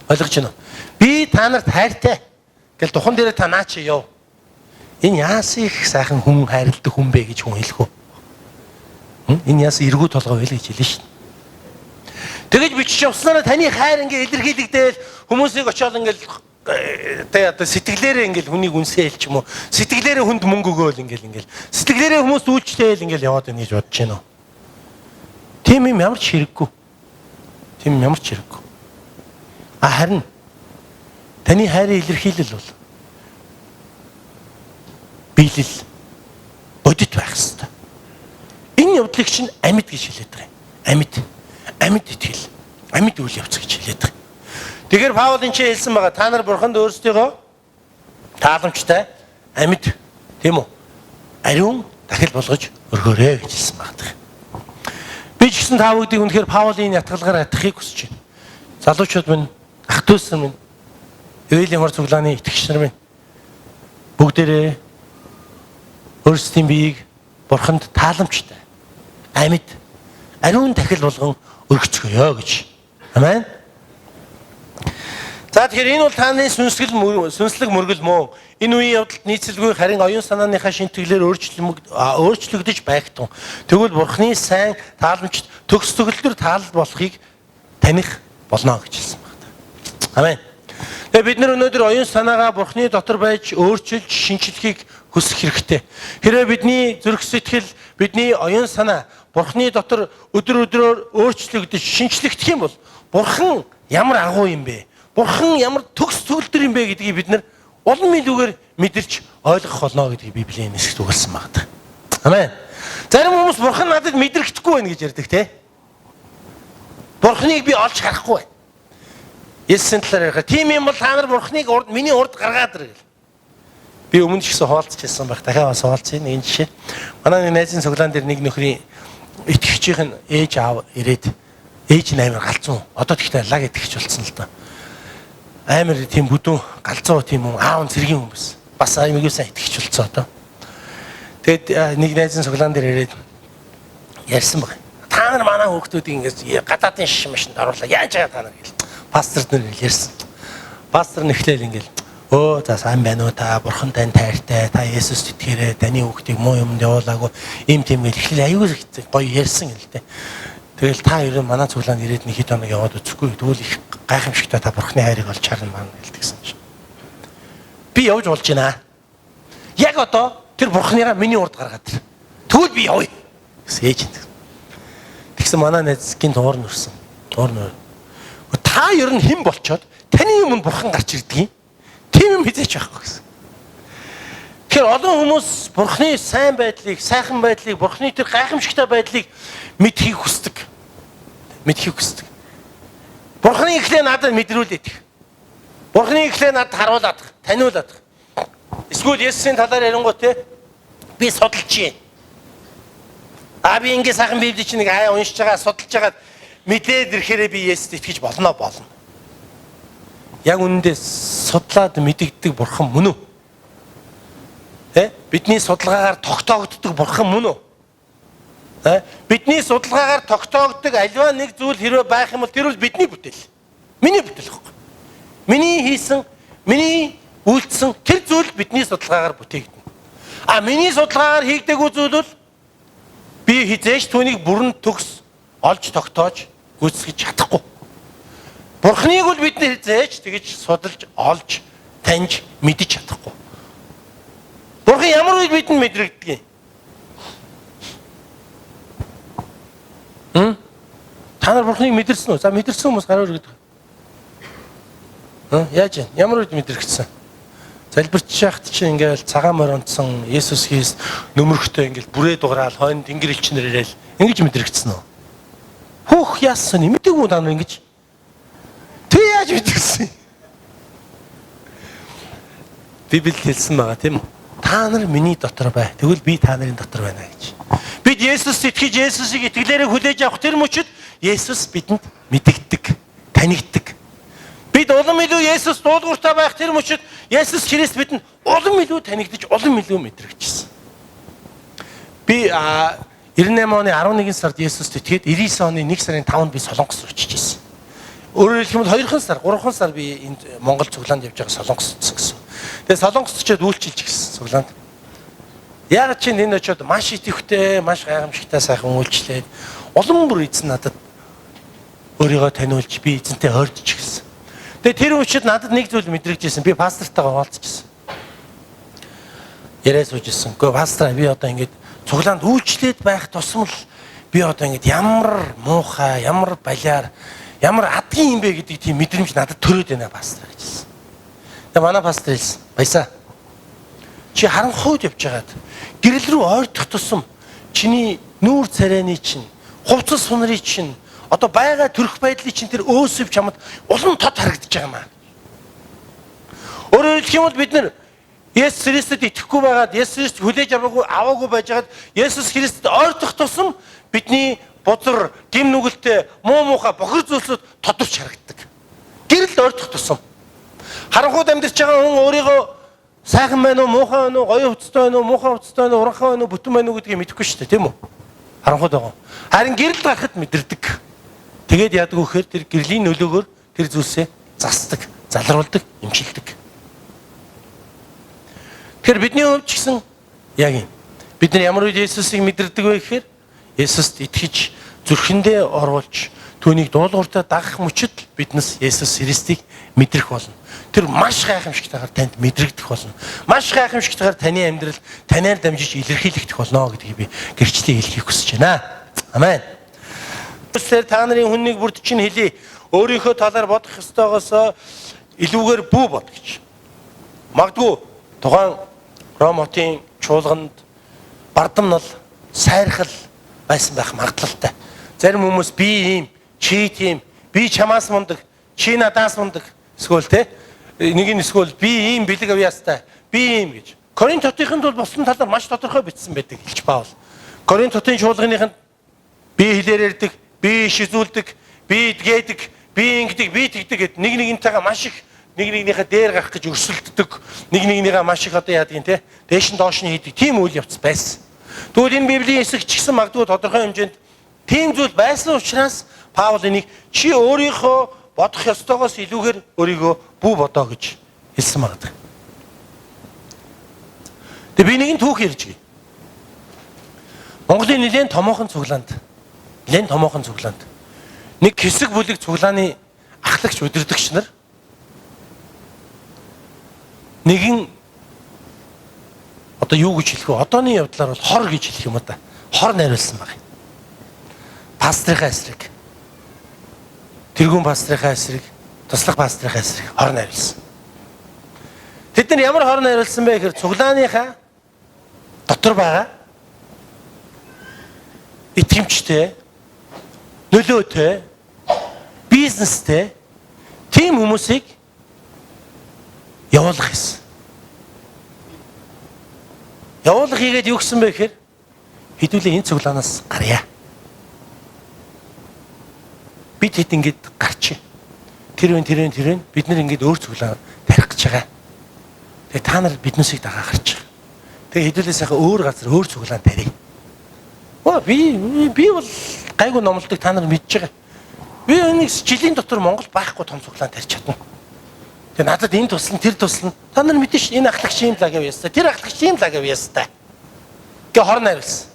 Ойлгож байна уу? Би та нарт хайртай гэл духан дээрээ та наачаа яв. Энэ яас их сайхан хүн хайрладаг хүн бэ гэж хүн хэлэх үү? Энэ яас эргүү толгой байл гэж хэлнэ шүү дээ. Тэгэж бичиж явснараа таны хайр ингээ илэрхийлэгдээл хүмүүсийг очиод ингээл тэ одоо сэтгэлээрээ ингээл хүнийг үнсээл ч юм уу. Сэтгэлээрээ хүнд мөнгө өгөөл ингээл сэтгэлээрээ хүмүүст үйлчлээл ингээл яваад байна гэж бодож байна уу? Тийм юм ямар ч хэрэггүй. Тийм ямар ч хэрэггүй. Харин таны хайрын илэрхийлэл бол биелэл бодит байх ёстой. Энэ явдлыг чинь амьд гэж хэлээд байгаа юм. Амьд итгэл. Амьд үйл явц гэж хэлээд байгаа. Тэгэхээр Паул энэ ч хэлсэн байгаа. Та нар бурханд өөрсдийгөө тааламжтай амьд тийм үү? Ариун дахил болгож өргөөрэй гэж хэлсэн байгаа. Би ч гэсэн та бүгдийг үнэхээр Паулийн ятгалгаар атахыг хүсэж байна. Залуучууд минь, ах дүүс нар минь, Эвэлийн хор цуглааны итгэгч нар минь бүгдээрээ өөрсдийн биеийг Бурханд тааламжтай, амьд, ариун дахил болгон өргөцгөөё гэж. Амен. За тэгэхээр энэ бол таны сүнслэг мөргөл мөн. Энэ үеийн явдалд нийцэлгүй харин оюун санааныхаа шинтгэлээр өөрчлөгдөж байх тун. Тэгвэл Бурхны сайн тааламжт төгс төгөлдөр таалал болохыг таних болно гэж хэлсэн байна. Амен. Тэгээ бид нар өнөөдөр оюун санаагаа Бурхны дотор байж өөрчилж шинчлэхийг хүсэх хэрэгтэй. Хэрвээ бидний зүрх сэтгэл, бидний оюун санаа Бурхны дотор өдөр өдрөөр өөрчлөгдөж шинчлэгдэх юм бол Бурхан ямар агуу юм бэ? Бурхан ямар төгс төгөлдөр юм бэ гэдгийг бид нар олон мэлүүгээр мэдэрч ойлгох болно гэдгийг Библийн хэсэгт үгэлсэн байна. Амен. Зарим хүмүүс Бурхан надад мэдрэгдэхгүй байна гэж ярьдаг те. Бурханыг би олж харахгүй байна. Есүсийн талаар ярих. Тийм юм бол та нар Бурханыг миний урд гаргаад ир гэл. Би өмнө ч гэсэн хаалцчихсан байх. Дахиад бас хаалцъя нэг жишээ. Манай найзын цуглаан дээр нэг нөхрийн итгэгчийн ээж аав ирээд ээж нь амар галзуу. Одоо тэгтээ лаг итгэгч болсон л доо. Амар тийм бүдүүн галзуу тийм хүн аав цэргийн хүмүүс. Бас аймаг сайн итгэгч болсон одоо. Тэгэд нэг найзын цуглаан дээр ирээд ярьсан баг. Та нар манай хүүхдүүдийг ингэж гадаадын шимшинд оруулаа. Яаж байгаа та нар гэл. Пасторд нар ярьсан. Пастор нэхлээл ингээл өө за сайн байна уу та Бурхан тань тайртай та Есүст итгээрэй таны хүүхдийг муу юмд явуулаагүй им тийм гэл ихлэ аюул гоё ярьсан л дээ. Тэгэл та ерөө манай цуглаанд ирээд нэг хэд хоног яваад үзэхгүй тэгвэл их гайхамшигтай та Бурханы хайрыг олж харна маань гэлдэгсэн чинь. Би явж болж байна. Яг одоо тэр Бурханыгаа миний урд гаргаад тэр. Тэгвэл би явъя. Гэсэн ээж энэ. Тэгсэн манай найзгийн дуур нүрсэн. Дуур нүр. Та ер нь хэн болчоод таны өмнө Бурхан гарч ирдэг юм. Тийм юм хийж байхгүй гэсэн. Тэгэхээр олон хүмүүс Бурханы сайн байдлыг, сайхан байдлыг, Бурханы тэр гайхамшигтай байдлыг мэдхийг хүсдэг. Мэдхийг хүсдэг. Бурханы ихлэ надад мэдрүүлээд. Бурханы ихлэ надад харуулад, таниулаад. Эсвэл Есүсийн талаар ярингуут те би судалж байна. Би ингэ сайхан Библийг чинь нэг уншиж байгаа, судалж байгаа мэдээд ирэхээрээ би Есүст итгэж болно. Яг үнэндээ судлаад мэдэгддэг Бурхан мөн үү? Бидний судалгаагаар тогтоогддог Бурхан мөн үү? Бидний судалгаагаар тогтоогддог альва нэг зүйл хэрвээ байх юм бол тэр бол бидний бүтээл. Миний бүтээл гэхгүй. Миний хийсэн, миний үйлдсэн тэр зүйл бидний судалгаагаар бүтээгдэнэ. Миний судалгаагаар хийгдээгүй зүйл бол би хизээш түүнийг бүрэн төгс олж тогтоож гүйцэтгэж чадахгүй. Бурхныг бол бид нэр зээж тэгж судалж олж таньж мэдэж чадахгүй. Бурхан ямар үед бидэнд мэдрэгддэг юм? Та нар Бурханыг мэдэрсэн үү? За мэдэрсэн хүмүүс гараа өргөдөг. Яаж вэ? Ямар үед мэдрэгдсэн? Залбирч яхад чи ингээл цагаан морь онцсон Есүс Христ нөмөрхтэй ингээл бүрээ дуграал хойно тэнгэр элчнэр ирээл ингэж мэдрэгдсэн үү? Хүүх яасан юм мэдээгүй та нар ингэж. Тэ яаж мэдэрсэн? Библи хэлсэн байгаа тийм үү? Та нар миний дотор бай. Тэгвэл би та нарын дотор байна гэж. Бид Есүст итгэж Есүсийг итгэлээрээ хүлээж авах тэр мөчид Есүс бидэнд мэдэгддэг, танигддаг. Бид улам илүү Есүс дуулууртай байх тэр мөчид Есүс Христ бидэнд улам илүү танигдж, улам илүү мэдрэгдчихсэн. Би 98 оны 11 сард Есүст итгээд 99 оны 1 сарын 5-нд би Солонгос руу очиж ирсэн. Өөрөөр хэлбэл 2 сар, 3 сар би энд Монгол цуглаанд явж байгаа Солонгос гэсэн. Тэгээ Солонгос очиод үйлчилж гисэн цуглаанд. Яг чинь энэ очиод маш идэвхтэй, маш гайхамшигтай сайхан үйлчлээд улам бүр эзэн надад өөрийгөө таниулж би эзэнтэй ойртож гисэн. Тэгээ тэр үчид надад нэг зүйл мэдрэгдсэн. Би пастортойгоо уулзчихсан. Яриа суужсэн. Гэхдээ пастор би одоо ингэж цуглаанд үйлчлээд байх тусам л би одоо ингэж ямар муухай, ямар балиар, ямар адгийн юм бэ гэдэг тийм мэдрэмж надад төрөөд байна пастор гэжсэн. Тэгээ манай пастор хэлсэн. Баясаа. Чи харанхуйд явж байгаад гэрэл рүү ойртох тусам чиний нүүр царайны чинь, хувцас сунрын чинь, одоо байгаа төрөх байдлын чинь тэр өөсөв чамд улам тод харагдаж байгаа маа. Өөрөөр хэлэх юм бол бид нар Есүс Христэд итгэхгүй байгаад Есүс Христ хүлээж аваагүй байж байгаад Есүс Христэд ойртох тусам бидний бузар, гим нүгэлтэй, муу муухай бохир зүйлсүүд тодорч харагддаг. Гэрэл ойртох тусам харанхуйд амьдарч байгаа хүн өөрийгөө Сайхан байна уу, муухан байна уу, гоё хувцастай байна уу, муухай хувцастай байна уу, уранхай байна уу, бүтэн байна уу гэдгийг мэдэхгүй шүү дээ, тийм үү? Харанхуй байгаа. Харин гэрэл гарахад мэдэрдэг. Тэгээд яадаг вөхөр тэр гэрлийн нөлөөгөөр тэр зүйлсээ засдаг, залруулдаг, имчилдэг. Тэгэхээр бидний хувьд ч гэсэн яг юм. Бид нар ямар үед Есүсийг мэдэрдэг вэ гэхээр Есүст итгэж зүрхэндээ оруулж түүнийг дуулууртаа дагах мөчид биднес Есүс Христийг мэдрэх болно. Тэр маш гайхамшигтайгаар танд мэдрэгдэх болно. Маш гайхамшигтайгаар таны амьдрал танаар дамжиж илэрхийлэгдэх болно гэдгийг би гэрчлэн хэлхийг хүсэж байна. Амен. Тэр та нарын хүннийг бүрд чинь хэлий. Өөрийнхөө талаар бодох ёстойгоос илүүгээр бүү бод гэж. Магадгүй тухайн Ром хотын чуулганд бардамнал, сайрхал байсан байх магадлалтай. Зарим хүмүүс би ийм, чи тийм, би чамаас мундаг, чи надаас мундаг эсвэл те нэг нь эсвэл би ийм бэлэг авьяастай, би ийм гэж. Коринт хотынд бол болсон талаар маш тодорхой бичсэн байдаг хэлж Паул. Коринт хотын чуулганыханд би хэлээр ярьдаг, би шизүүлдэг, би идгээдэг, би ингэдэг, би тэгдэг гэд нэг нэгнтэйгээ маш их нэг нэгнийхээ дээр гарах гэж өрсөлддөг, нэг нэгнийгээ маш их одоо яадаг юм те дээш нь доош нь хийдэг тийм үйл явц байсан. Тэгвэл энэ Библийн хэсэг ч гэсэн магадгүй тодорхой хэмжээнд тийм зүйл байсан учраас Паул энийг чи өөрийнхөө бодох ёстойгоос илүүгээр өөрийгөө бүү бодоо гэж хэлсэн магадгүй. Тэгээ би нэгэн түүх ярьж гээ. Монголын нэлээд томоохон цуглаанд нэг хэсэг бүлэг цуглааны ахлагч удирдагч нар нэгэн одоо юу гэж хэлэх вэ? Одооны явдлаар бол хор гэж хэлэх юм да. Хор найруулсан баг. Пастрынхаа эсрэг. Тэргүүн пастрынхаа эсрэг, туслах пастрынхаа эсрэг хор найруулсан. Тэд нар ямар хор найруулсан бэ гэхээр цуглааныхаа дотор байгаа итгэмжтэй, нөлөөтэй, бизнестэй тийм хүмүүсийг явуулах гэсэн. Явуулах хийгээд юу гэсэн бэ гэхээр хэдүүлээ энэ цуглаанаас гарья. Бид хэд ингэж гарч. Тэр бид нар ингэж өөр цуглаан тарих гэж байгаа. Тэгээ та нар биднээсийг дагаа гарч. Тэгээ хэдүүлээ сайхан өөр газар өөр цуглаан тарья. Би бол гайгүй номлодог та нар мэдж байгаа. Би энэ жилийн дотор Монгол байхгүй том цуглаан тарьж чадна. Тэгээ надад энэ туслан тэр туслан та нар мэдэн ш энэ ахлагч юм лаг явьяастай тэр ахлагч юм лаг явьяастай гэ хор найруулсан.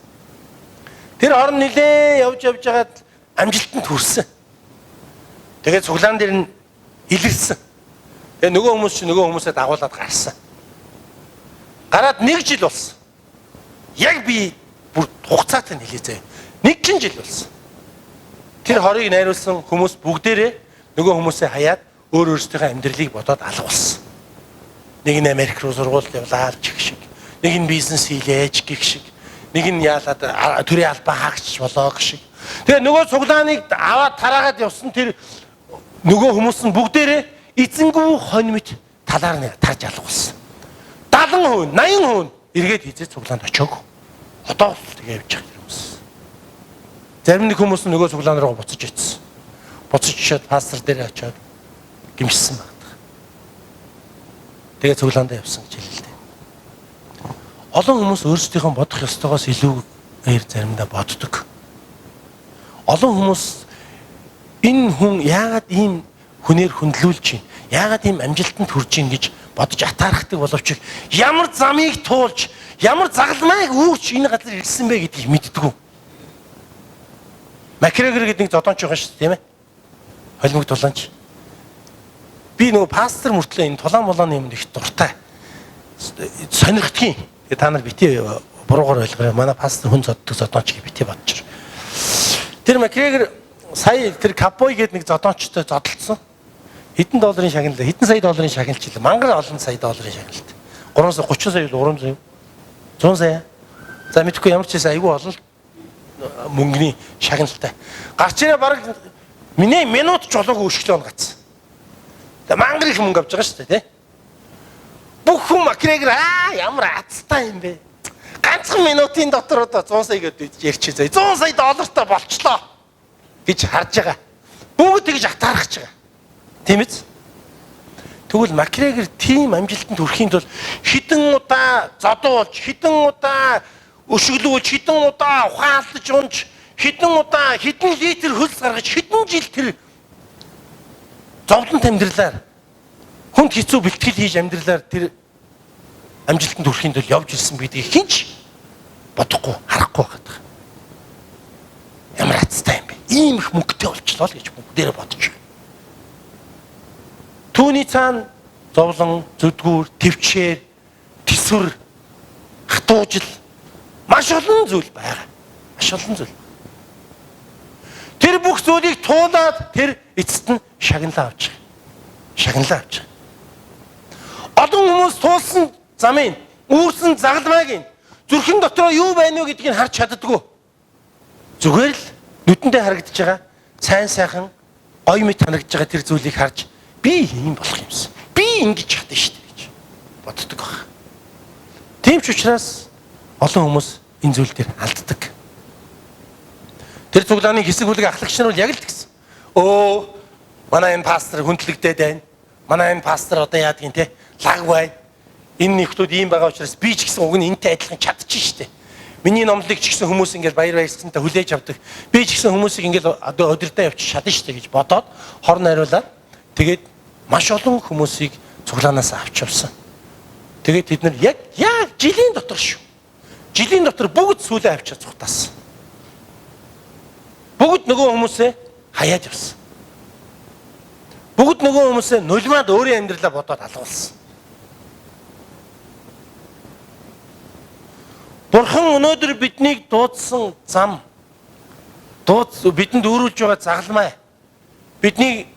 Тэр хор нилээ явж байгаад амжилтанд хүрсэн. Тэгээ цуглаан дээр нь илэрсэн. Тэгээ нөгөө хүмүүс чи нөгөө хүмүүсээ дагуулад гарсан. Гараад 1 жил болсон. Яг би бүр хугацаатай нэлээ зөө. 1 жил болсон. Тэр хорыг найруулсан хүмүүс бүгдээрээ нөгөө хүмүүсээ хаяад өөр өөрсдийнхөө амьдралыг бодоод алгуулсан. Нэг нь Америк руу сургуульд явлаа гэх шиг, нэг нь бизнес хийлээж гэх шиг, нэг нь яалаад төрийн албан хаагч болоо гэх шиг. Тэгээ нөгөө цуглааныг аваад тараагаад явсан тэр нөгөө хүмүүс нь бүгдээрээ эзэнгүү хонь мэт талаар нь тарж алгуулсан. 70%, 80% эргээд хизээ цуглаанд очиог. Одоо л тэгээ явж байгаа хүмүүс. Зарим нэг хүмүүс нөгөө цуглаан руу буцаж ицсэн. Буцаж очиод пастор дээр очиод гимшсэн байна. Тэгээ цуглаандаа явсан гэж хэлээ. Олон хүмүүс өөрсдийнхөө бодох ёстойгоос илүүгээр заримдаа боддог. Олон хүмүүс энэ хүн яагаад ийм хүнээр хөндлүүлж чинь, яагаад ийм амжилтанд хүрж чинь гэж бодож атаархдаг боловч ямар замыг туулж, ямар загалмайг үүрч энэ газар ирсэн бэ гэдгийг мэддэг. Макгрегор гэдэг зодонч байгаа шүү дээ, тийм ээ? Холимог тулаанч. Би нөгөө пастор мөртлөө энэ тулаан болооны юмд их дуртай. Сонирхдгийн. Тэгээ та нар бити буруугаар ойлгоё. Манай пастор хүн зоддог зодонч гэж бити бодчих. Тэр Макгрегор сая тэр Капой гэдэг нэг зодончтой зодтолсон. Хэдэн долларын шагналт, хэдэн сая долларын шагналт, мангар олон сая долларын шагналт. 330 сая, 300 сая, 100 сая. За мэдхгүй ямар ч хэсэг айгүй олон мөнгөний шагналтай. Гарч ирээ баг миний минут ч болоогүй өшгөлөө гацсан. Тэгээ мангар их мөнгө авч байгаа шүү дээ, тий? Бүх хүн Макгрегор ямар азтай юм бэ? Ганцхан минутын дотор одоо 100 сая гэдэг ярьчих заяа. 100 сая доллартай болчлоо гэж харж байгаа. Бүгд тэгж атаархаж байгаа. Тийм биз? Тэгвэл Макгрегор тийм амжилтанд хүрэхийн тулд хэдэн удаа зодуулж, хэдэн удаа өшөглүүлж, хэдэн удаа ухаалдаж унж, хэдэн литр хөлс гаргаж, хэдэн жил тэр зовлонт амьдралаар хүнд хэцүү бэлтгэл хийж амьдралаар тэр амжилтанд хүрэхийн тулд явж ирсэн гэдгийг хинч бодохгүй, харахгүй байгаа. Ямар хацтай юм бэ? Ийм их мөнгөтэй болчлоо л гэж бүгдээрээ бодож байна. Түүний цаана зовлон, зүдгүүр, төвчээр, тэсвэр, хатуужил маш олон зүйл байгаа. Маш олон зүйл. Тэр бүх зүйлийг туулаад тэр эцэст нь шагналаа авч байгаа. Шагналаа авч байгаа. Олон хүмүүс туулсан замын, үүрсэн загалмайг зүрхэн дотроо юу байна вэ гэдгийг харж чаддаггүй. Зүгээр л нүдэндээ харагдаж байгаа сайн сайхан гоё мэт харагдаж байгаа тэр зүйлийг харж би ийм болох юмсан. Би ингэж чадсан шүү дээ гэж боддог баг. Тийм ч учраас олон хүмүүс энэ зүйл дээр алддаг. Тэр цуглааны хэсэг бүлэг ахлагч нар бол яг л тэгсэн. Манай энэ пастор хүндлэгдээд байна. Манай энэ пастор одоо яадаг юм те? Лаг бай. Энэ нөхдүүд ийм байгаа учраас би ч гэсэн уг нь энэтэй адилхан чадчих шүү дээ. Миний номлыг ч гэсэн хүмүүс ингээд баяр баясгалантай хүлээж авдаг. Би ч гэсэн хүмүүсийг ингээд одоо өдөртөө явчих чадна шүү дээ гэж бодоод хор найруулаад тэгээд маш олон хүмүүсийг цуглаанаас авч явсан. Тэгээд тэд нар яг жилийн дотор шүү. Жилийн дотор бүгд сүлээ авчиж цухтаасан. Бүгд нөгөө хүмүүсээ хаяаж явсан. Бүгд нөгөө хүмүүсээ нулимаад өөрийн амьдралаа бодоод алгуулсан. Бурхан өнөөдөр биднийг дуудсан зам, бидэнд өөрүүлж байгаа загалмай, бидний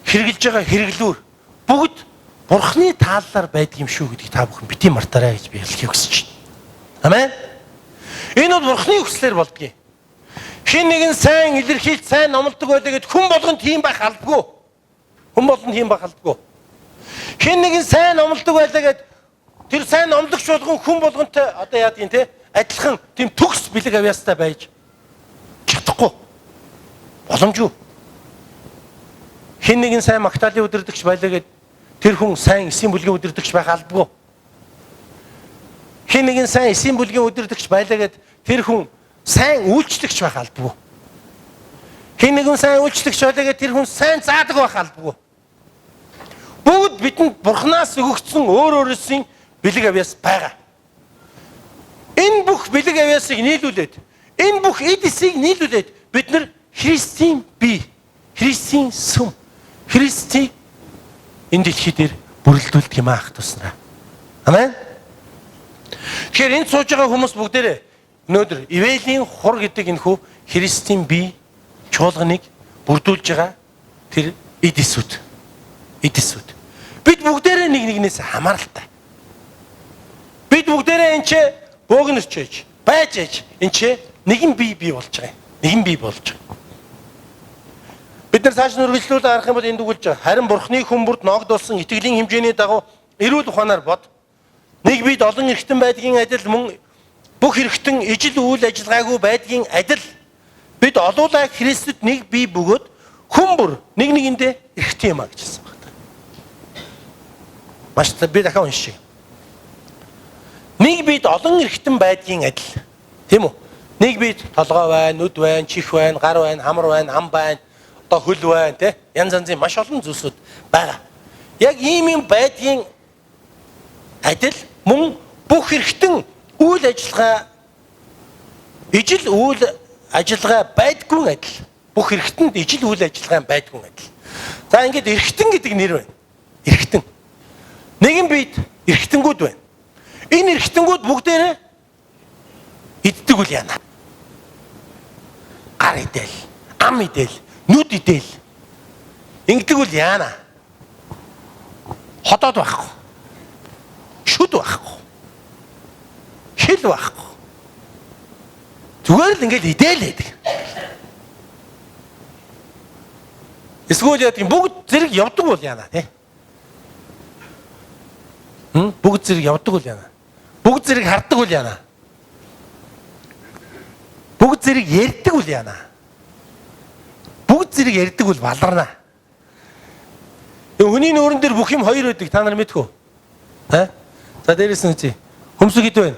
хэрэгжилж байгаа хэрэглүүр бүгд Бурханы тааллаар байдаг юм шүү гэдгийг та бүхэн бити мартаарай гэж би хэлхийг хүсэж байна. Амен. Энэ бол Бурханы хүслээр болдгийг. Хэн нэгэн сайн илэрхийлж сайн номлодог байлаа гэд хүн болгон тийм байх албагүй. Хүн болгон тийм байх албагүй. Хэн нэгэн сайн номлодог байлаа гэд тэр сайн номлогч болгон хүн болгонтой одоо яадгийн те адилхан тийм төгс бэлэг авьяастай байж чадахгүй. Боломжгүй. Хэн нэгэн сайн магтаалын удирдагч байлаа гэд тэр хүн сайн эсийн бүлгийн удирдагч байх албагүй. Хэн нэгэн сайн эсийн бүлгийн удирдагч байлаа гэд тэр хүн сайн үйлчлэгч байх албагүй. Хэн нэгэн сайн үйлчлэгч байлаа гэд тэр хүн сайн заадаг байх албагүй. Бүгд бидэнд Бурханаас өгөгдсөн өөрөөсийн бэлэг авьяас байгаа. Энэ бүх бэлэг авьяасыг нийлүүлээд, энэ бүх эд эсийг нийлүүлээд бид нар Христийн бие, Христийн сүм, Христийг энэ дэлхий дээр бүрэлдүүлдэг юм аах туснаа. Амен. Тэгэхээр энэ сууж байгаа хүмүүс бүгдээрээ өнөөдөр Ивэлийн хур гэдэг энэ хүү Христийн бие чуулганыг бүрдүүлж байгаа тэр эд эсүүд. Эд эсүүд. Бид бүгдээрээ нэг нэгнээс хамааралтай. Бид бүгдээрээ энэ ч бөөгнөрч ээж, байж ээж энэ ч нэгэн бие болж байгаа юм. Нэгэн бие болж байгаа. Бид нар цааш нь үргэлжлүүлээд харах юм бол энд үгэлж байгаа. Харин Бурхны хүмүүрд ногдуулсан итгэлийн хэмжээний дагуу эрүүл ухаанаар бод. Нэг бид олон эрхтэн байдгийн адил мөн бүх эрхтэн ижил үйл ажиллагаагүй байдгийн адил бид олуулаа Христэд нэг бие бөгөөд хүмүүр нэг нэгэндээ эрхтэн юм а гэж хэлсэн байна. Маш би дахиад уншия. Нэг бид олон эрхтэн байдгийн адил. Тийм үү? Нэг бид толгой байна, нүд байна, чих байна, гар байна, хамар байна, ам байна, одоо хөл байна, тэ? Янз янзын маш олон зүйлсүүд байгаа. Яг ийм байдгийн адил мөн бүх эрхтэн үйл ажиллагаа ижил үйл ажиллагаа байдгүй адил. Бүх эрхтэнд ижил үйл ажиллагаа байдгүй адил. За ингээд эрхтэн гэдэг нэр байна. Эрхтэн. Нэгэн бид эрхтэнгүүд байна. Энэ эрхтэнгүүд бүгдээрээ иддэг үл яана. Гар идэл, ам идэл, нүд идэл. Ингэдэг үл яана. Хотоод байхгүй. Шүд байхгүй. Хэл байхгүй. Зүгээр л ингээд идэл байдаг. Эсвэл яа тийм бүгд зэрэг явдаг бол яана тий. Бүгд зэрэг явдаг бол яана. Бүгд зэрэг харддаг бол яана. Бүгд зэрэг ярьдаг бол яана. Бүгд зэрэг ярьдаг бол баларна. Хүний нүүрэн дээр бүх юм хоёр байдаг. Та нар мэдгүй. За дээрээс нь үзье. Хөмсөг хэд байна?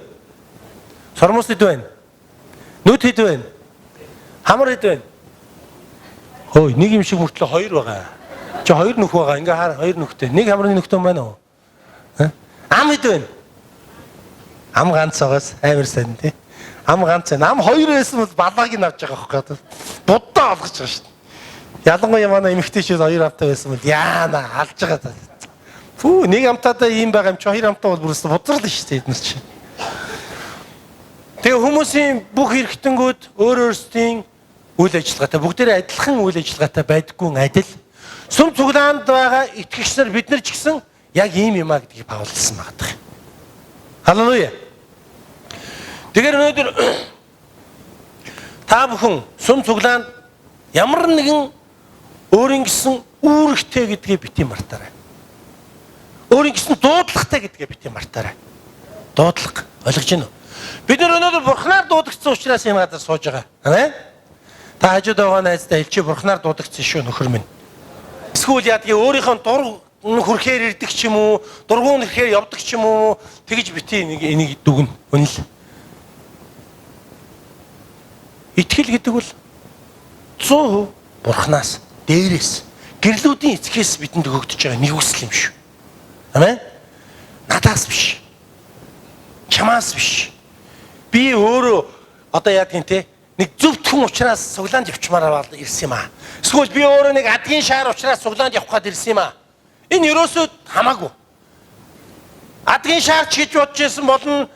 Сормос хэд байна? Нүд хэд байна? Хамар хэд байна? Хөөе, нэг юм шиг мөртлөө хоёр байгаа. Чи хоёр нүх байгаа. Ингээ хаар хоёр нүхтэй. Нэг хамрын нүхтэй юм байна уу? Ам хэд байна? Ам ганц байгаас амар сайн тий. Ам ганц байна. Ам хоёр байсан бол балааг нь авч байгаа хөөхгүй. Буддаа олгож байгаа шүү дээ. Ялангуяа манай эмэгтэйчүүд хоёр амтай байсан бол яана алж байгаа. Фүү, нэг амтаатай ийм байгаа юм чи хоёр амтай бол бүрээс будрал шүү дээ эднэр чи. Тэгээ хүмүүсийн бүх эрхтэнгүүд өөр өөрсдийн үйл ажиллагаатай бүгдээрээ адилхан үйл ажиллагаатай байдаггүй адил. Сүм цуглаанд байгаа итгэгч нар бид нар ч гэсэн яг ийм юм а гэдгийг бавлсан байгаа юм. Халелуя. Тэгэхээр өнөөдөр та бүхэн сүм цуглаанд ямар нэгэн өөрийн гэсэн үүрэгтэй гэдгийг бити мартаарай. Өөрийн гэсэн дуудлагатай гэдгээ бити мартаарай. Дуудлага ойлгож байна уу? Бид нар өнөөдөр бурхнаар дуудагдсан учраас энэ газар сууж байгаа. Амин. Та хажууд байгаа найздаа хэлчихээ бурхнаар дуудагдсан шүү нөхөр минь. Эсвэл яадгийн өөрийнхөө дур хүрхээр ирдэг ч юм уу, дургуун ирэхээр явдаг ч юм уу, тэгж бити энийг дүгнэ. Үнэл. Итгэл гэдэг бол 100% бурхнаас дээрээс гэрлүүдийн эцгээс бидэнд өгөгдөж байгаа нэг үсэл юм шүү. Амин. Надаас биш. Чамаас биш. Би өөрөө одоо яадаг юм те нэг зөвтгөн учраас суглаанд явчмаар ирсэн юм аа. Эсвэл би өөрөө нэг адгийн шаар учраас суглаанд явах гээд ирсэн юм аа. Энэ юусоо хамаагүй. Адгийн шаар ч гэж бодож байсан болно.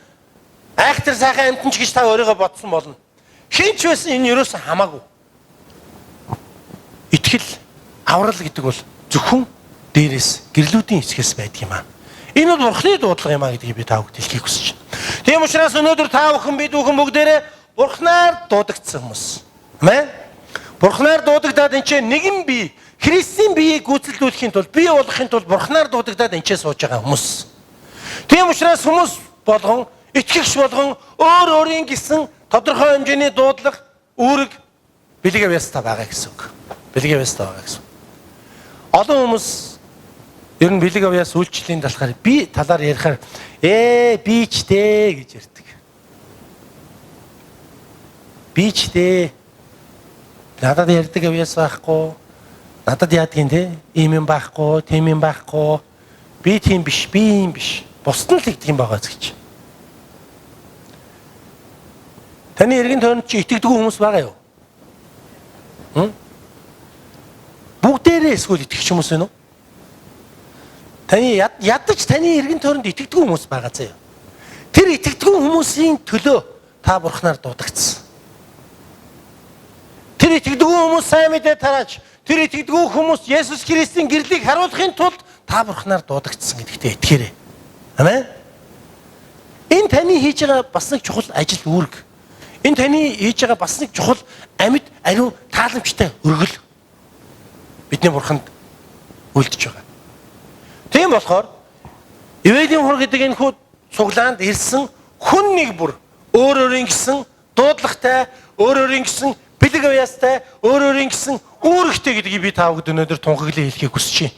Айхтар сайхан амтэн ч гэж та өөрийгөө бодсон болно. Хин ч байсан энэ юусоо хамаагүй. Итгэл аврал гэдэг бол зөвхөн дээрээс гэрлүүдийн эсгээс байдаг юм аа. Энэ бол бурхны дуудлага юм аа гэдгийг би та бүхэнд хэлхийг хүсэж байна. Тийм учраас өнөөдөр та бүхэн бид бүхэн бүгдээрээ бурхнаар дуудагдсан хүмүүс. Амин. Бурхнаар дуудагдаад энэ чинь нэгэн бие, Христийн биеийг гүйцэлдүүлэхийн тулд, бие болгохын тулд бурхнаар дуудагдаад энэ чинь сууж байгаа хүмүүс. Тийм учраас хүмүүс болгон, итгэгч болгон өөр өөрийн гэсэн тодорхой хэмжээний дуудлага, үүрэг бэлэг авьяастай байгаа гэсэн үг. Бэлэг авьяастай байгаа гэсэн. Олон хүмүүс ер нь бэлэг авьяас үйлчлэлийн талаар ярихаар би ч дээ гэж ярьдаг. Би ч дээ. Надад ярьдаг авьяас байхгүй. Надад яадгийн те ийм юм байхгүй, тийм юм байхгүй. Би тийм биш, би юм биш. Бусд нь л гэдэг юм байгаа гэж. Таны эргэн тойронд чи итгэдэг хүмүүс байгаа юу? Бүгдээрээ эсвэл итгэж хүмүүс байна уу? Таны ядаж таны эргэн тойронд итгэдэг хүмүүс байгаа заяа. Тэр итгэдэг хүмүүсийн төлөө та бурхнаар дуудагдсан. Тэр итгэдэг хүмүүс сайн мэдээ тарааж, тэр итгэдэг хүмүүс Есүс Христийн гэрлийг харуулахын тулд та бурхнаар дуудагдсан гэдэгтээ итгээрэй. Амин. Энэ таны хийж байгаа бас нэг чухал ажил үүрэг. Энэ таны хийж байгаа бас нэг чухал амьд ариун тааламжтай өргөл бидний бурханд үлдэж байгаа. Тийм болохоор Ивэлийн хур гэдэг энэ хүү цуглаанд ирсэн хүн нэг бүр өөр өөрийн гэсэн дуудлагатай, өөр өөрийн гэсэн бэлэг авьяастай, өөр өөрийн гэсэн үүрэгтэй гэдгийг би та бүхэнд өнөөдөр тунхаглан хэлхийг хүсэж байна.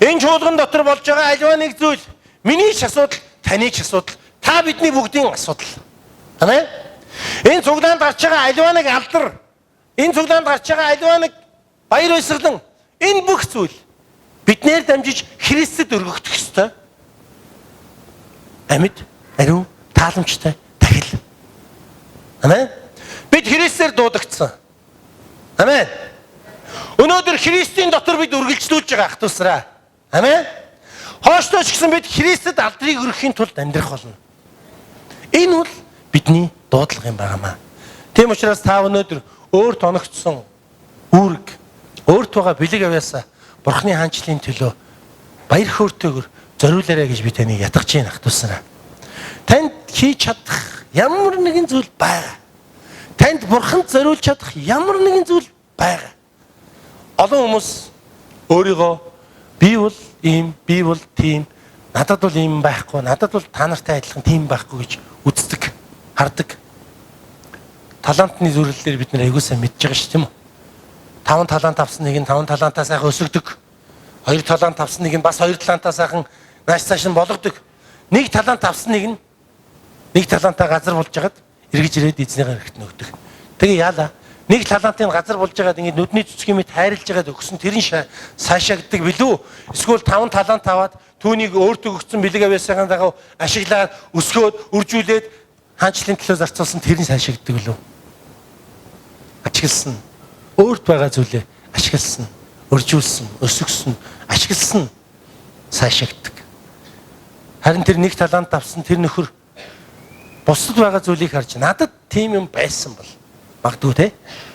Энэ чуулган дотор болж байгаа альва нэг зүйл миний ч асуудал, таны ч асуудал, та бидний бүгдийн асуудал. Амин. Энэ цуглаанд гарч байгаа альва нэг алдар, энэ цуглаанд гарч байгаа альва нэг баяр баясгалан, энэ бүх зүйл биднээр дамжиж Христэд өргөгдөх ёстой. Амьд, ариун, тааламжтай дахил. Амин. Бид Христээр дуудагдсан. Амин. Өнөөдөр Христийн дотор бид үргэлжлүүлж байгаа ах トゥ усраа. Амин. Хооштой ч гэсэн бид Христэд алдрыг өргөхийн тулд амьдрах болно. Энэ бол бидний дуудлага юм байнамаа. Тийм учраас та өнөөдөр өөр тоногдсон үүрэг, өөрт байгаа бэлэг авьяасаа Бурхны хаанчлалын төлөө баяр хөөртэйгээр зориулаарай гэж би таныг ятгах чинь ах トゥ усраа. Танд хийж чадах ямар нэгэн зүйл байгаа. Танд Бурханд зориулж чадах ямар нэгэн зүйл байгаа. Олон хүмүүс өөрийгөө би бол ийм, би бол тийм, надад бол ийм байхгүй, надад бол та нартай адилхан тийм байхгүй гэж үздэг, хардаг. Талантны зүрхлэлээр бид нэр аягүй сайн мэдж байгаа шүү тийм үү? 5 талант авсан нэг нь 5 талантаа сайхан өсгдөг. Хоёр талаант авсан нэг нь бас хоёр талаантаа сайхан нааш цааш нь болгодог. Нэг талаант авсан нэг талаантаа газар болж хагаад эргэж ирээд эзнийгээ хэрэгт нөгдөг. Тэгээ яалаа. Нэг талаантын газар болж байгаад ингэ нүдний цэцгийн мэт хайрлж байгаад өгсөн тэр нь сайшаагддаг билүү? Эсвэл 5 талаант аваад түүнийг өөртөө өгсөн бэлэг авьяасаа дагав ашиглаад өсгөөд үржүүлээд хаанчлалын төлөө зарцуулсан тэр нь сайшаагддаг билүү? Ашигласан. Өөрт байгаа зүйлээ ашигласан, өржүүлсэн, өсгсөн, ашигласан сайшаагддаг. Харин тэр нэг талаант авсан тэр нөхөр бусдад байгаа зүйлийг харж надад тийм юм байсан бол магадгүй те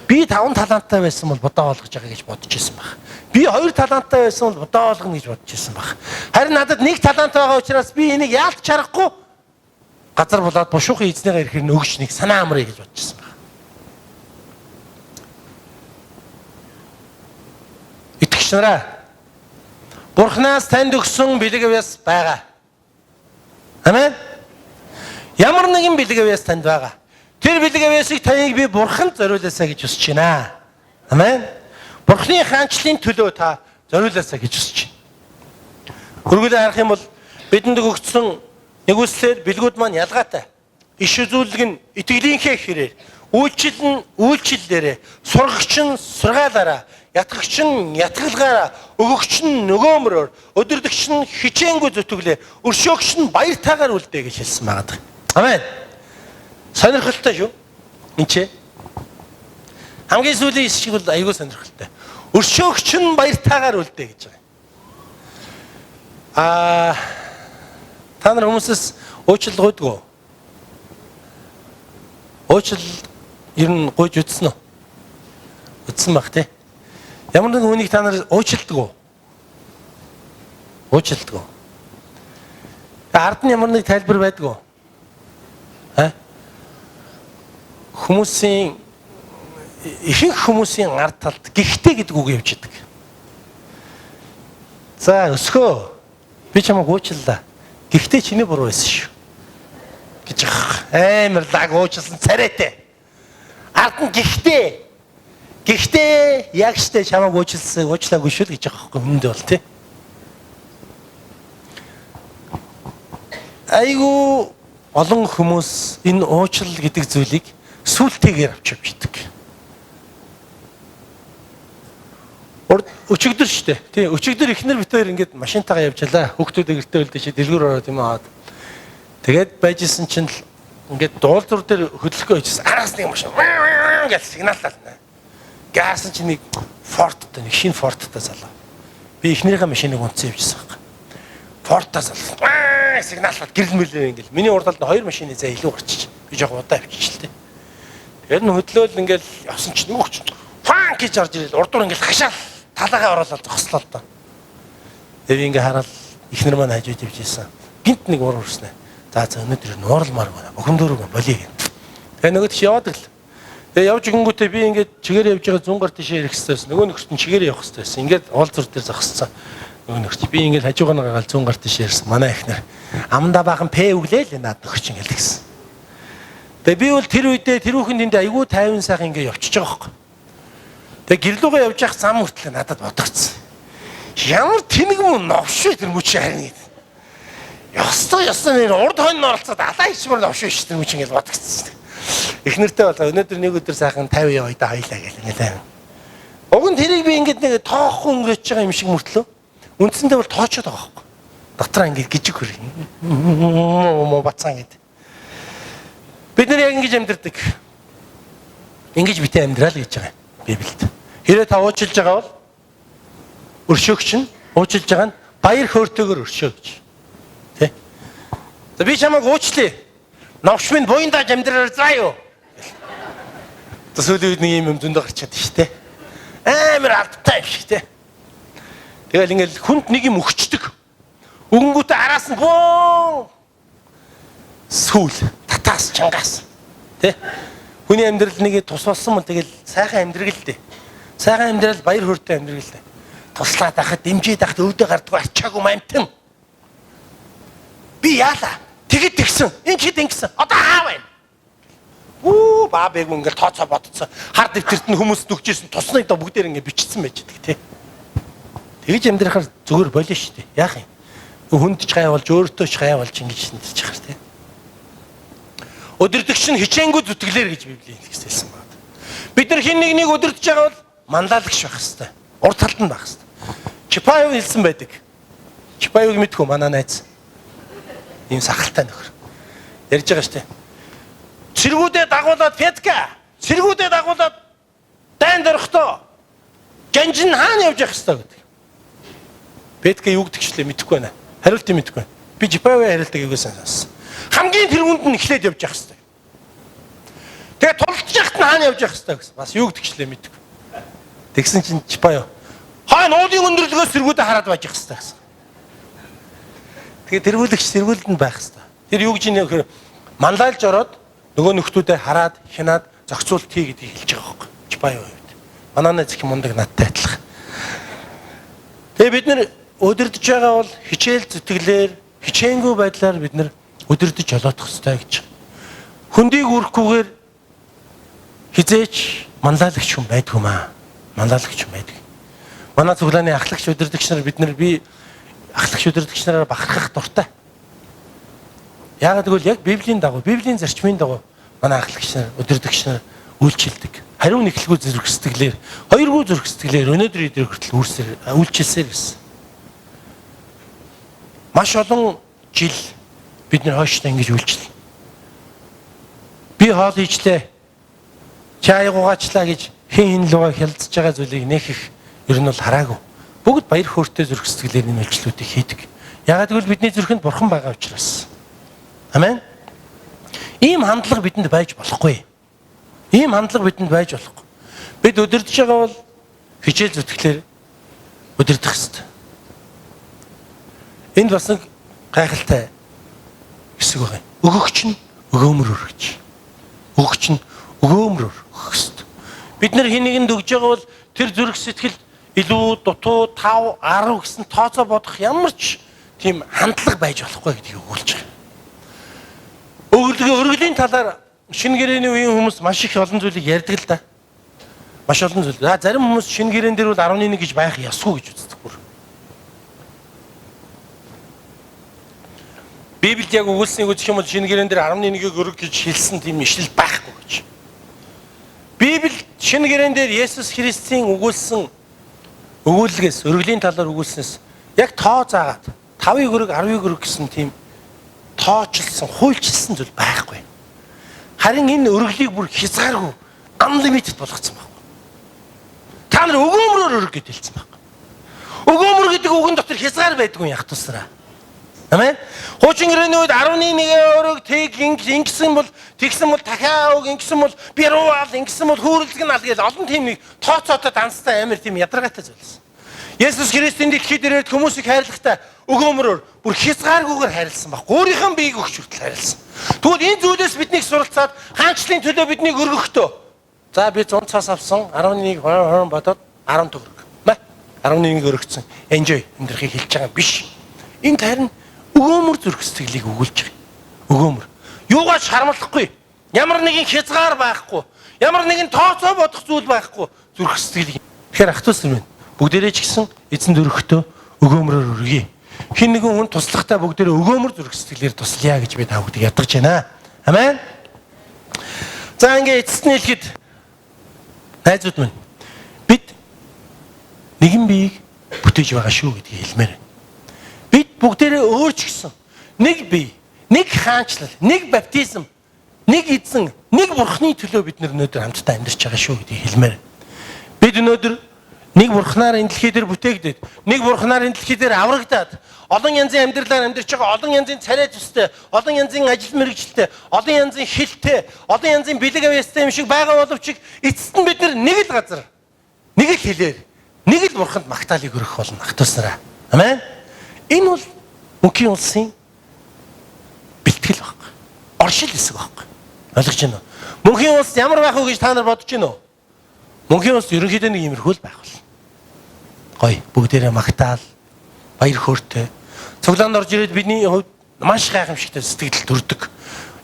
би 5 таланттай байсан бол бодоо олгож байгаа гэж бодож байсан баг. Би 2 таланттай байсан бол бодоо олгоно гэж бодож байсан баг. Харин надад 1 талант байгаа учраас би энийг яалт чарахгүй газар болоод бушуухан эзнийгээ ирэхээр нөгөөч нэг санаа амрыг гэж бодож байсан баг. Итгэгч нараа, Бурханаас танд өгсөн бэлэг авьяас байгаа. Амен. Ямар нэгэн бэлэг авьяас танд байгаа. Тэр бэлэг авьяасыг таныг би Бурханд зориулаасаа гэж хүсэж байна. Амен. Бурханы хаанчлалын төлөө та зориулаасаа гэж хүсэж байна. Үргэлж харах юм бол бидэнд өгөгдсөн нэгүслэр бэлгүүд маань ялгаатай. Иш үзүүлэг нь итгэлийнхээ хэрээр, үйлчлэл нь үйлчлэлээрээ, сургагч нь сургаалаараа, ятгагч нь ятгалгаараа, өгөгч нь нөгөөмрөөр, өдөрдөгч нь хичээнгүй зүтгэлээ, өршөөгч нь баяртайгаар үлдээ гэж хэлсэн байгаа. Амен. Сонирхолтой шүү. Энд хамгийн сүүлийн шиг бол айгүй сонирхолтой. Өршөөгч нь баяртайгаар үлдээ гэж байгаа. Та нар хүмүүсээс уучлал гуйдаг уу? Уучлал ер нь гуйж үтсэн үү? Үтсэн баг тий. Ямар нэгэн хүнийг та нар уучилдаг уу? Уучилдаг уу? Ард нь ямар нэг тайлбар байдаг уу? Хүмүүсийн ихэнх хүмүүсийн ард талд гихтээ гэдэг үг явж идэг. За өсгөө. Би чамайг уучлалаа. Гихтээ чиний буруу байсан шүү. Гэж амар лаг уучлсан царайтай. Ард нь гихтээ. Гэхдээ яг штэ чамайг уучлаагүй шүү л гэж байгаа юм өмнөд бол тий. Айгу олон хүмүүс энэ уучлал гэдэг зүйлийг сүултэйгээр авч явж идэг. Өчигдөр штэ. Тий, өчигдөр ихнэр битээр ингээд машинтайгаа явж ялаа. Хүүхдүүд гэртээ үлдээч дэлгүүр ороод юм аваад. Тэгээд байжсэн чинь ингээд дуулуур дээр хөдлөхөө байжсэн. Араас нэг машин гэж сигналлаа. Гаасан чинь нэг форттой, нэг шинэ форттой залуу. Би ихнэрийнхээ машиныг унтсан явжсан юм. Форттой залуу. Сигналлаад гэрэл мэлээ ингээл. Миний урд талд 2 машины зай илүү гарчиж. Би жоох удаа авчижлээ. Тэгээд нь хөдлөөл ингээл явсан чинь нөгөөч фан гэж орж ирэл урдуур ингээл хашаал талаагаа оруулаад зогслоо л доо. Тэгээд ингээ хараад ихнэр маань хажууд явж ийсэн. Гинт нэг уур өрснэ. За өнөөдөр нуурлмаар байна. Бухимдуург болиё гэн. Тэгээд нөгөөд чи яваад гэл. Тэгээд явж гингүүтээ би ингээд чигээр явж байгаа зүүн гар тишээ ирэх хэвчээс нөгөө нөхөрт нь чигээр явах хэвчээс ингээд уул зур дээр зогссон. Нөгөө нөхөрч би ингээд хажуугаар гагаал зүүн гар тишээ ирсэн. Манай ихнэр амдаа баахан пэ өглөө л наад нөхөрч ингээд гэсэн. Тэгээд би бол тэр үедээ тэр хүүхэнд энд айгүй тайван сайхан ингээд явчихж байгаа хөөх. Тэгээд гэрлүүгээ явж явах зам хүртэл надад бодогцсон. Ямар тэнэг мөн новш тэр мөч харин. Ёстой нэр урд хойно оролцоод алаа ичмэр новш биш тэр мөч ингээд бодогцсон. Эхнэртэй болоо өнөөдөр нэг өдөр сайхан 50 яваа да хоёлаа гэл ингээл. Уг нь тэрийг би ингээд нэг тоохгүй өнгөрөөж байгаа юм шиг мөртлөө. Үндсэндээ бол тоочод байгаа байхгүй. Дотроо ингээд гжиг хөр. Бацсан гэдэг. Бид нар яг ингэж амьдэрдэг. Ингэж битээ амьдрал гэж байгаа юм Библиэд. Хэрэг та уучлж байгаа бол өршөөгч нь уучлж байгаа нь баяр хөөртэйгээр өршөө гэж. Тэ? За би чамайг уучлая. Новш минь буйндаж амьдраар заа юу. Тэсүүлээд нэг юм зөндөө гарчаад штэ. Амар алдтай юм шиг тэ. Тэгэл ингээл хүнд нэг юм өгчдөг. Өгөнгүүтээ араас нь бөө сүүл татаас чангаас тэ. Хүний амьдрал нэг тус болсон мөн тэгэл сайхан амьдрал л дээ. Сайхан амьдрал баяр хөөртэй амьдрал л дээ. Туслаад ахад дэмжиж ахад өвдө гардгүй ачаагүй мамтан. Би яалаа. Тэгэд тэгсэн. Энд хэд ингэсэн. Одоо хаа байна? Баабэг ингээл тооцоо бодцсон. Хар дэвтэрт нь хүмүүс нүгжсэн тусныг доо бүгдээр ингээ бичсэн байж байгаа тий. Тэгж амьдрахаар зүгээр болио шүү дээ. Яах юм? Хүнд ч гай болж өөртөө ч гай болж ингэж шиндэж чахар тийм. Өдөртөгч нь хичээнгүй зүтгэлээр гэж Библийн хэлсэн байна. Бид нар хин нэг өдөртөж байгаа бол манлайлагч байх хэвээр. Урд талд нь байх хэвээр. Чапаев хэлсэн байдаг. Чапаевыг мэдгүй манай найз. Ийм сахалтай нөхөр. Ярьж байгаа шүү дээ. Цэргүүдээ дагуулад Петка. Цэргүүдээ дагуулад дайнд орохдоо Жанжин хаана явж явах хэвээр гэдэг. Петка юу гэдэг чилээ мэдэхгүй байна. Хариултыг мэдэхгүй байна. Би Чапаевын хариултыг юугаас сонссон. Хамгийн тэргүүнд нь эхлээд явж явах хэвээр. Тэгээ тулдж яхад нь хаана явж явах хэвээр гэсэн. Бас юу гэдэг чилээ мэдэхгүй. Тэгсэн чинь Чапаев хаа нуудын өндөрлөгөөс тэргүүдээ хараад байж явах хэвээр гэсэн. Тэгээ тэргүүлэгч тэргүүлэнд байх хэвээр. Тэр юу гэж нөхөр манлайлж ороод нөгөө нөхдүүдэд хараад хянаад зохицуулт хий гэдгийг хэлж байгаа байхгүй. Чапаев үед. Манаа зэх мундаг надтай адилхан. Тэгээ бид нэр өдөрдөж байгаа бол хичээл зүтгэлээр хичээнгүй байдлаар бид нэр өдөрдөж жолоодох хэрэгтэй гэж. Хөндийг үрхгүйгээр хизээч манлайлагч хүн байдгүй маа. Манлайлагч хүн байдаг. Манай цуглааны ахлагч өдөрдөгч нар бид нар би ахлагч өдөрдөгч нараар бахархах дуртай. Яагаад гэвэл яг Библийн дагуу, Библийн зарчмын дагуу манай ахлагч нар өдөрдөгч нар үйлчилдэг. Хариу нэхлгүй зүрх сэтгэлээр, хоёргүй зүрх сэтгэлээр өнөөдөр идэр хүртэл үйлчилсээр гэсэн. Маш олон жил бид нэр хойштой ингэж үйлчлээ. Би хоол хийчлээ. Чай гугаачлаа гэж хин лугаа хялдж байгаа зүйлийг нэх их ер нь бол хараагүй. Бүгд баяр хөөртэй зүрх сэтгэлээр энэ үйлчлүүдийг хийдэг. Яагаад гэвэл бидний зүрхэнд бурхан байгаа учраас. Амен. Ийм хандлага бидэнд байж болохгүй. Ийм хандлага бидэнд байж болохгүй. Бид өдөрдөж байгаа бол хичээл зүтгэлээр өдөрдөх хэрэгтэй. Энд бас нэг гайхалтай хэсэг байгаа. Өгөгч нь өгөөмөр өргөж. Өгөгч нь өгөөмөр өргөх хэрэгтэй. Бид нар хин нэгэнд өгж байгаа бол тэр зүрх сэтгэл илүү дутуу 5 10 гэсэн тооцоо бодох ямар ч тийм хандлага байж болохгүй гэдгийг өгүүлж байгаа. Өргөлийн талаар шинэ гэрээний үеийн хүмүүс маш их олон зүйлийг ярьдаг л да. Маш олон зүйл. Зарим хүмүүс шинэ гэрээн дээр бол 11 гэж байх ёсгүй гэж үздэг бүр. Библиэд яг өгүүлснийг үзэх юм бол шинэ гэрээн дээр 11-ийг өрг гэж хэлсэн тийм ишлэл байхгүй гэж. Библи шинэ гэрээн дээр Есүс Христийн өгүүлсэн өгүүлгээс, өргөлийн талаар өгүүлснээс яг тоо заагаад 5-ыг өрг, 10-ыг өрг гэсэн тийм тоочлсон, хуульчилсан зүйл байхгүй. Харин энэ өргөлийг бүр хязгааргүй unlimited болгоцсон байна. Та нар өгөөмрөөр өрг гэж хэлсэн байна. Өгөөмөр гэдэг үгэн дотор хязгаар байдгүй яг тусраа. Амен. Хуучин гэрээний үед 11 өрг ингэсэн бол тэгсэн бол дахиад өг ингэсэн бол бирууал ингэсэн бол хүүрлэг нь ал гэж олон тийм нэг тооцоотой данстай амар тийм ядаргаатай зүйлсэн. Есүс Христийн дэлхийд ирээд хүмүүсийг хайрлахдаа өгөөмрөөр бүр хязгааргүйгээр хайрлсан баг. Өөрийнх нь биеийг өгч хүртэл хайрлсан. Тэгвэл энэ зүйлээс биднийг суралцаад хаанчлалын төлөө биднийг өргөхдөө. За би 100 цаас авсан 11 20 бодоод 10 төгрөг. 11 өргөцсөн. Enjoy амьдрахыг хэлж байгаа биш. Энд харин өгөөмөр зүрх сэтгэлийг өгүүлж байгаа. Өгөөмөр. Юугаач харамлахгүй. Ямар нэгэн хязгаар байхгүй. Ямар нэгэн тооцоо бодох зүйл байхгүй. Зүрх сэтгэлийг. Тэгэхээр ах トゥ ус минь бүгдээрээ ч гэсэн эзэн дөрөхтөө өгөөмрөөр өргөе. Хин нэгэн хүн туслахтаа бүгдээрээ өгөөмөр зүрх сэтгэлээр туслая гэж би та бүгдийг ядгаж байна. Амен. За ингээд эцэст нь хэлэхэд найзууд минь бид нэгэн биеийг бүтээж байгаа шүү гэдгийг хэлмээр байна. Бид бүгдээрээ өөрч гисэн нэг бие, нэг хаанчлал, нэг баптизм, нэг эзэн, нэг бурхны төлөө бид өнөөдөр хамтдаа амьдарч байгаа шүү гэдгийг хэлмээр. Бид өнөөдөр нэг бурхнаар энэ дэлхий дээр бүтээгдээд, нэг бурхнаар энэ дэлхий дээр аврагдаад, олон янзын амьдралаар амьдарч байгаа, олон янзын царай зүстэй, олон янзын ажил мэргэжилтэй, олон янзын хилтэй, олон янзын бэлэг авьяастай юм шиг байгаа боловч эцэст нь бид нэг л газар, нэг л хэлээр, нэг л бурханд магтаалыг өргөх болно ах トゥ уснараа. Амен. Энэ бол мөнхийн улсын бэлтгэл баг. Оршил хэсэг баг. Ойлгож байна уу? Мөнхийн улс ямар байх вэ гэж та нар бодож байна уу? Мөнхийн улс ерөнхийдөө нэг иймэрхүү л байх бол. Гой бүгдээрээ магтаал, баяр хөөртэй. Цуглаанд орж ирээд бидний хувьд маш гайхамшигтай сэтгэл төрдөг.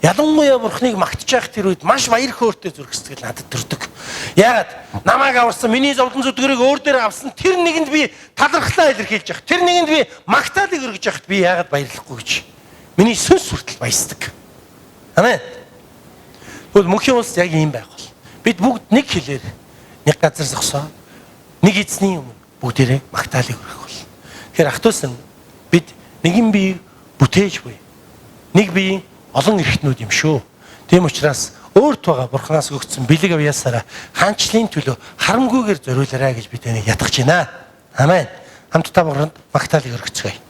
Ялангуяа Бурхныг магтж явах тэр үед маш баяр хөөртэй зүрх сэтгэл надад төрдөг. Яагаад намайг аварсан миний зовлон зүтгэрийг өөр дээр авсан тэр нэгэнд би талархлаа илэрхийлж явах. Тэр нэгэнд би магтаалыг өргөж явахд би яагаад баярлахгүй гэж. Миний сүнс хүртэл баясдаг. Амен. Тэгвэл мөнхийн улс яг ийм байх бол бид бүгд нэг хэлээр нэг газар зогсоо нэг эзний өмнө бүгдээрээ магтаалыг өргөх бол. Тэгэхээр ах トゥ усан бид нэгэн бие бүтээж буй. Нэг биеийн олон эрхтнүүд юм шүү. Тийм учраас өөрт байгаа Бурханаас өгсөн бэлэг авьяасаараа хаанчлалын төлөө харамгүйгээр зориулаарай гэж бид энийг ятгах гэж байна. Амен. Хамтдаа Бурханд магтаалыг өргөцгөөе.